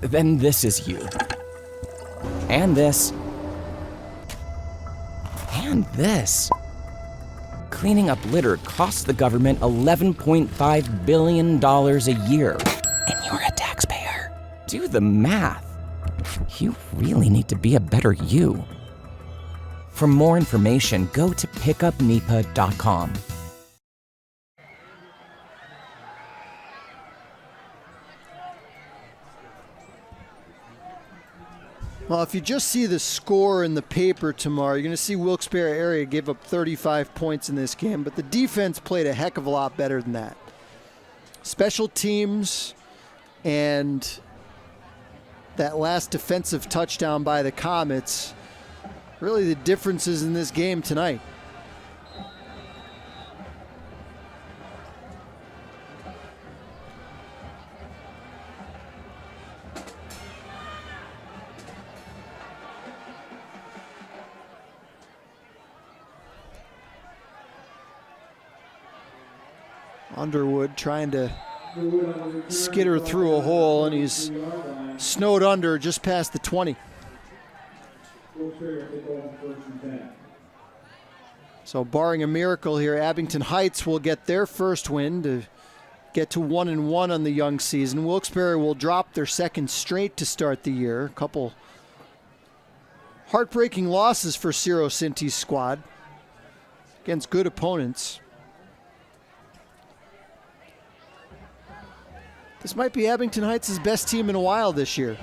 Then this is you. And this. And this. Cleaning up litter costs the government $11.5 billion a year. And you're a taxpayer. Do the math. You really need to be a better you. For more information, go to pickupnipa.com. Well, if you just see the score in the paper tomorrow, you're going to see Wilkes Barre area give up 35 points in this game, but the defense played a heck of a lot better than that. Special teams and that last defensive touchdown by the Comets, really the differences in this game tonight. Underwood trying to skitter through a hole, and he's snowed under just past the 20. So barring a miracle here, Abington Heights will get their first win to get to 1-1 on the young season. Wilkes Barre will drop their second straight to start the year. A couple heartbreaking losses for Ciro Cinti's squad against good opponents. This might be Abington Heights' best team in a while this year.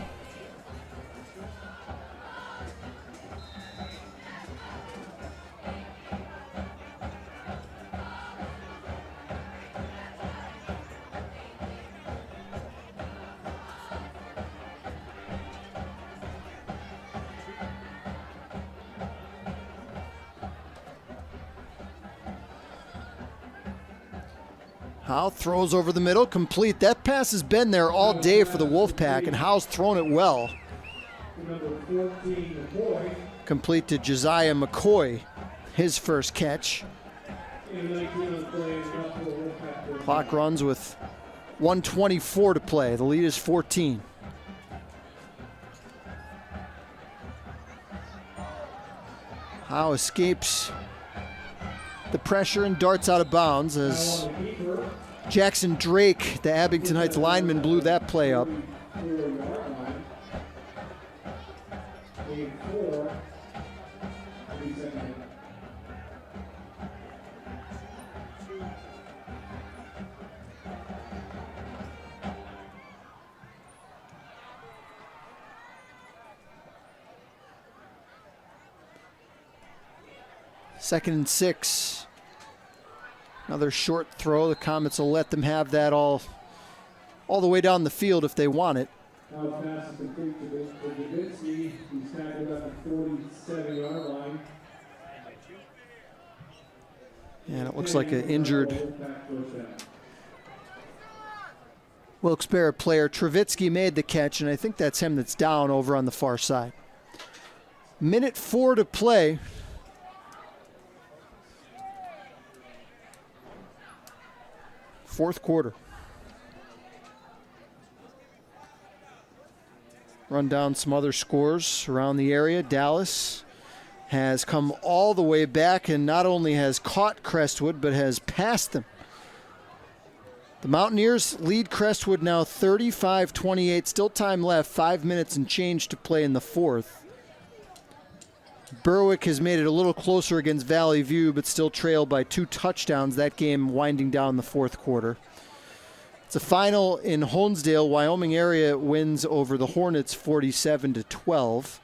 Howe throws over the middle, complete. That pass has been there all day for the Wolfpack, and Howe's thrown it well. Complete to Josiah McCoy, his first catch. Clock runs with 1:24 to play. The lead is 14. Howe escapes the pressure and darts out of bounds as Jackson Drake, the Abington Heights lineman, blew that play up. Second and 6. Another short throw. The Comets will let them have that all the way down the field if they want it. Now pass is complete to Davidsky. He's tackled at the 47-yard line. And it looks like an injured Wilkes Barre player. Trevitsky made the catch, and I think that's him that's down over on the far side. Minute 4 to play. Fourth quarter. Run down some other scores around the area. Dallas has come all the way back and not only has caught Crestwood, but has passed them. The Mountaineers lead Crestwood now 35-28. Still time left, 5 minutes and change to play in the fourth. Berwick has made it a little closer against Valley View, but still trailed by 2 touchdowns. That game winding down the fourth quarter. It's a final in Honesdale. Wyoming area wins over the Hornets 47-12.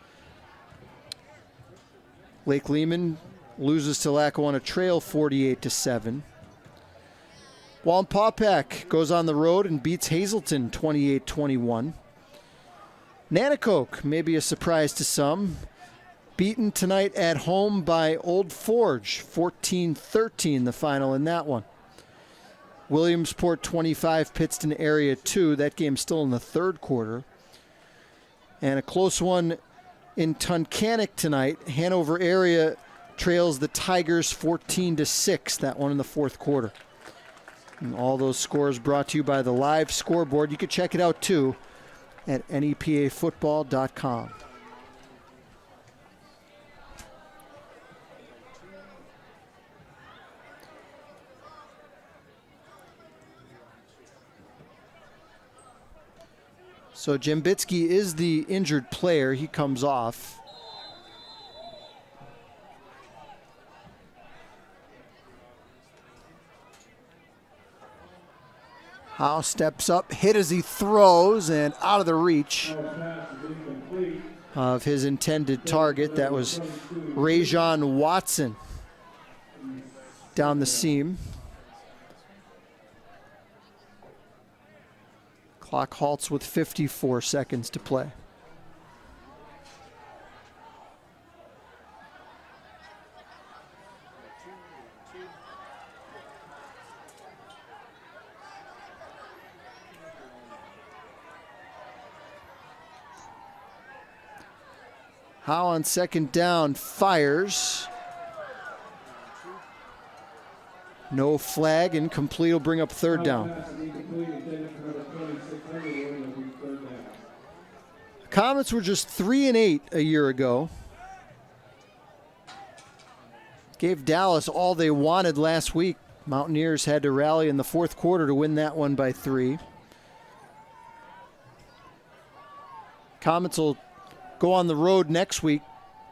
Lake Lehman loses to Lackawanna Trail 48-7. Wallenpaupack goes on the road and beats Hazleton 28-21. Nanticoke, maybe a surprise to some, beaten tonight at home by Old Forge, 14-13 the final in that one. Williamsport 25, Pittston area 2. That game's still in the third quarter. And a close one in Tunkhannock tonight. Hanover area trails the Tigers 14-6, that one in the fourth quarter. And all those scores brought to you by the live scoreboard. You can check it out too at nepafootball.com. So Jambitsky is the injured player. He comes off. Howe steps up, hit as he throws, and out of the reach of his intended target. That was Rajon Watson down the seam. Clock halts with 54 seconds to play. Howe on second down fires. No flag, incomplete will bring up third down. Comets were just 3-8 a year ago. Gave Dallas all they wanted last week. Mountaineers had to rally in the fourth quarter to win that one by 3. Comets will go on the road next week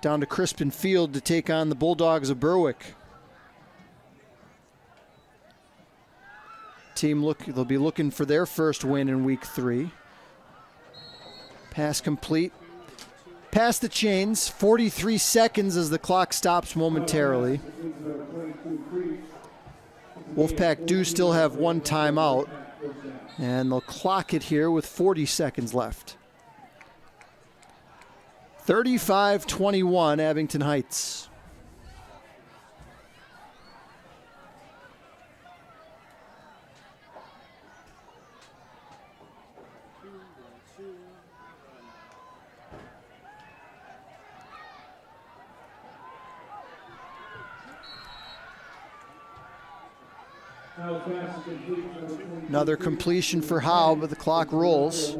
down to Crispin Field to take on the Bulldogs of Berwick. They'll be looking for their first win in week 3. Pass complete. Past the chains, 43 seconds as the clock stops momentarily. Wolfpack do still have one timeout, and they'll clock it here with 40 seconds left. 35-21 Abington Heights. Another completion for Howe, but the clock rolls.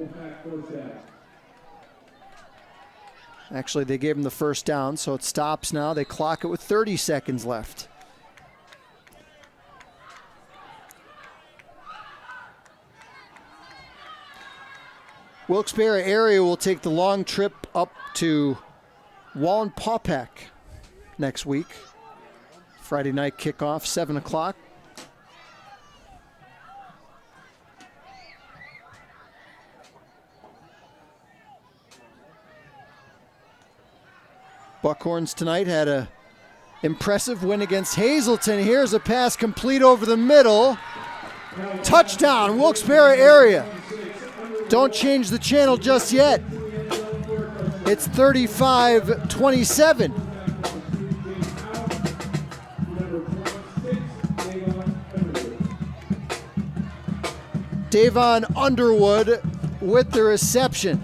Actually, they gave him the first down, so it stops now. They clock it with 30 seconds left. Wilkes Barre area will take the long trip up to Wolfpack next week. Friday night kickoff, 7 o'clock. Buckhorns tonight had a impressive win against Hazleton. Here's a pass complete over the middle. Touchdown, Wilkes Barre area. Don't change the channel just yet. It's 35-27. Davon Underwood with the reception.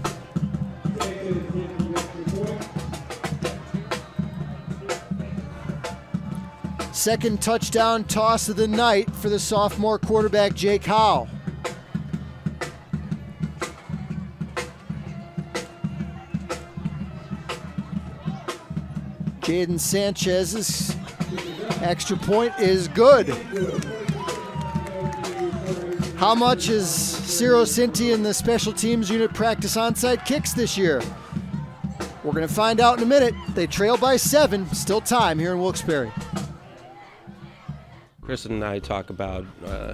Second touchdown toss of the night for the sophomore quarterback, Jake Howe. Jaden Sanchez's extra point is good. How much is Ciro Cinti and the special teams unit practice onside kicks this year? We're going to find out in a minute. They trail by 7. Still time here in Wilkes Barre. Chris and I talk about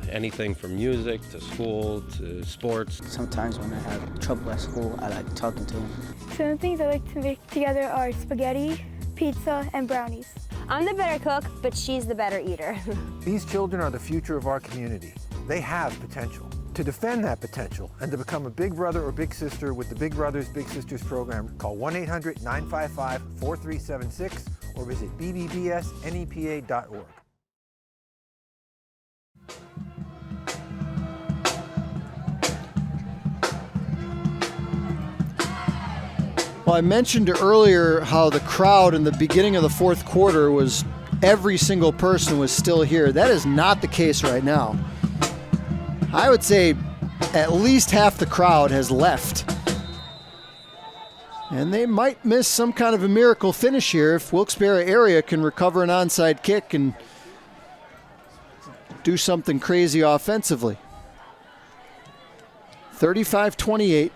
anything from music to school to sports. Sometimes when I have trouble at school, I like talking to him. Some things I like to make together are spaghetti, pizza, and brownies. I'm the better cook, but she's the better eater. These children are the future of our community. They have potential. To defend that potential and to become a big brother or big sister with the Big Brothers Big Sisters program, call 1-800-955-4376 or visit bbbsnepa.org. Well, I mentioned earlier how the crowd in the beginning of the fourth quarter was every single person was still here. That is not the case right now. I would say at least half the crowd has left. And they might miss some kind of a miracle finish here if Wilkes Barre area can recover an onside kick and do something crazy offensively. 35-28.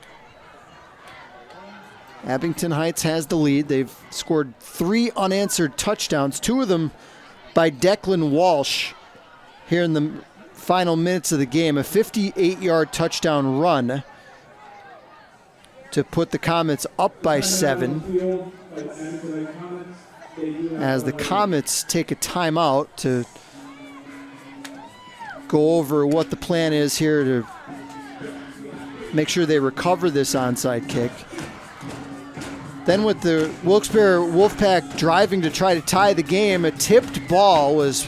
Abington Heights has the lead. They've scored 3 unanswered touchdowns, 2 of them by Declan Walsh here in the final minutes of the game. A 58-yard touchdown run to put the Comets up by 7 as the Comets take a timeout to go over what the plan is here to make sure they recover this onside kick. Then with the Wilkes-Barre Wolfpack driving to try to tie the game, a tipped ball was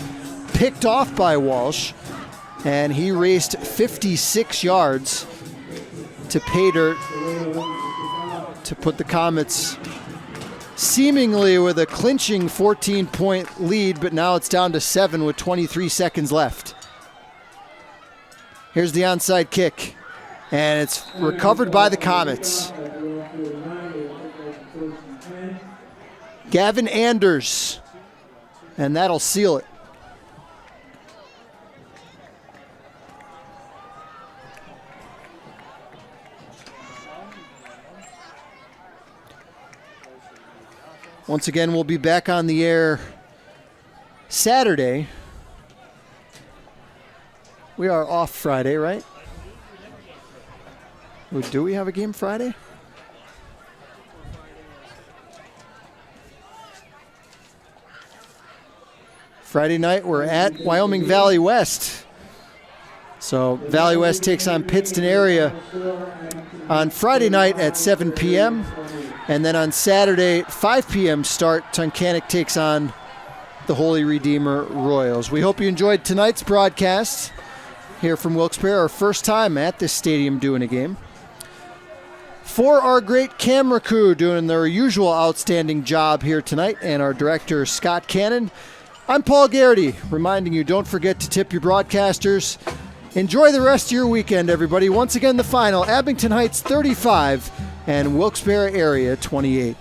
picked off by Walsh, and he raced 56 yards to pay dirt to put the Comets seemingly with a clinching 14-point lead, but now it's down to 7 with 23 seconds left. Here's the onside kick, and it's recovered by the Comets. Gavin Anders, and that'll seal it. Once again, we'll be back on the air Saturday. We are off Friday, right? Do we have a game Friday? Friday night, we're at Wyoming Valley West. So Valley West takes on Pittston area on Friday night at 7 p.m. And then on Saturday, 5 p.m. start, Tunkhannock takes on the Holy Redeemer Royals. We hope you enjoyed tonight's broadcast here from Wilkes-Barre, our first time at this stadium doing a game. For our great camera crew doing their usual outstanding job here tonight, and our director, Scott Cannon, I'm Paul Garrity, reminding you, don't forget to tip your broadcasters. Enjoy the rest of your weekend, everybody. Once again, the final, Abington Heights 35 and Wilkes-Barre area 28.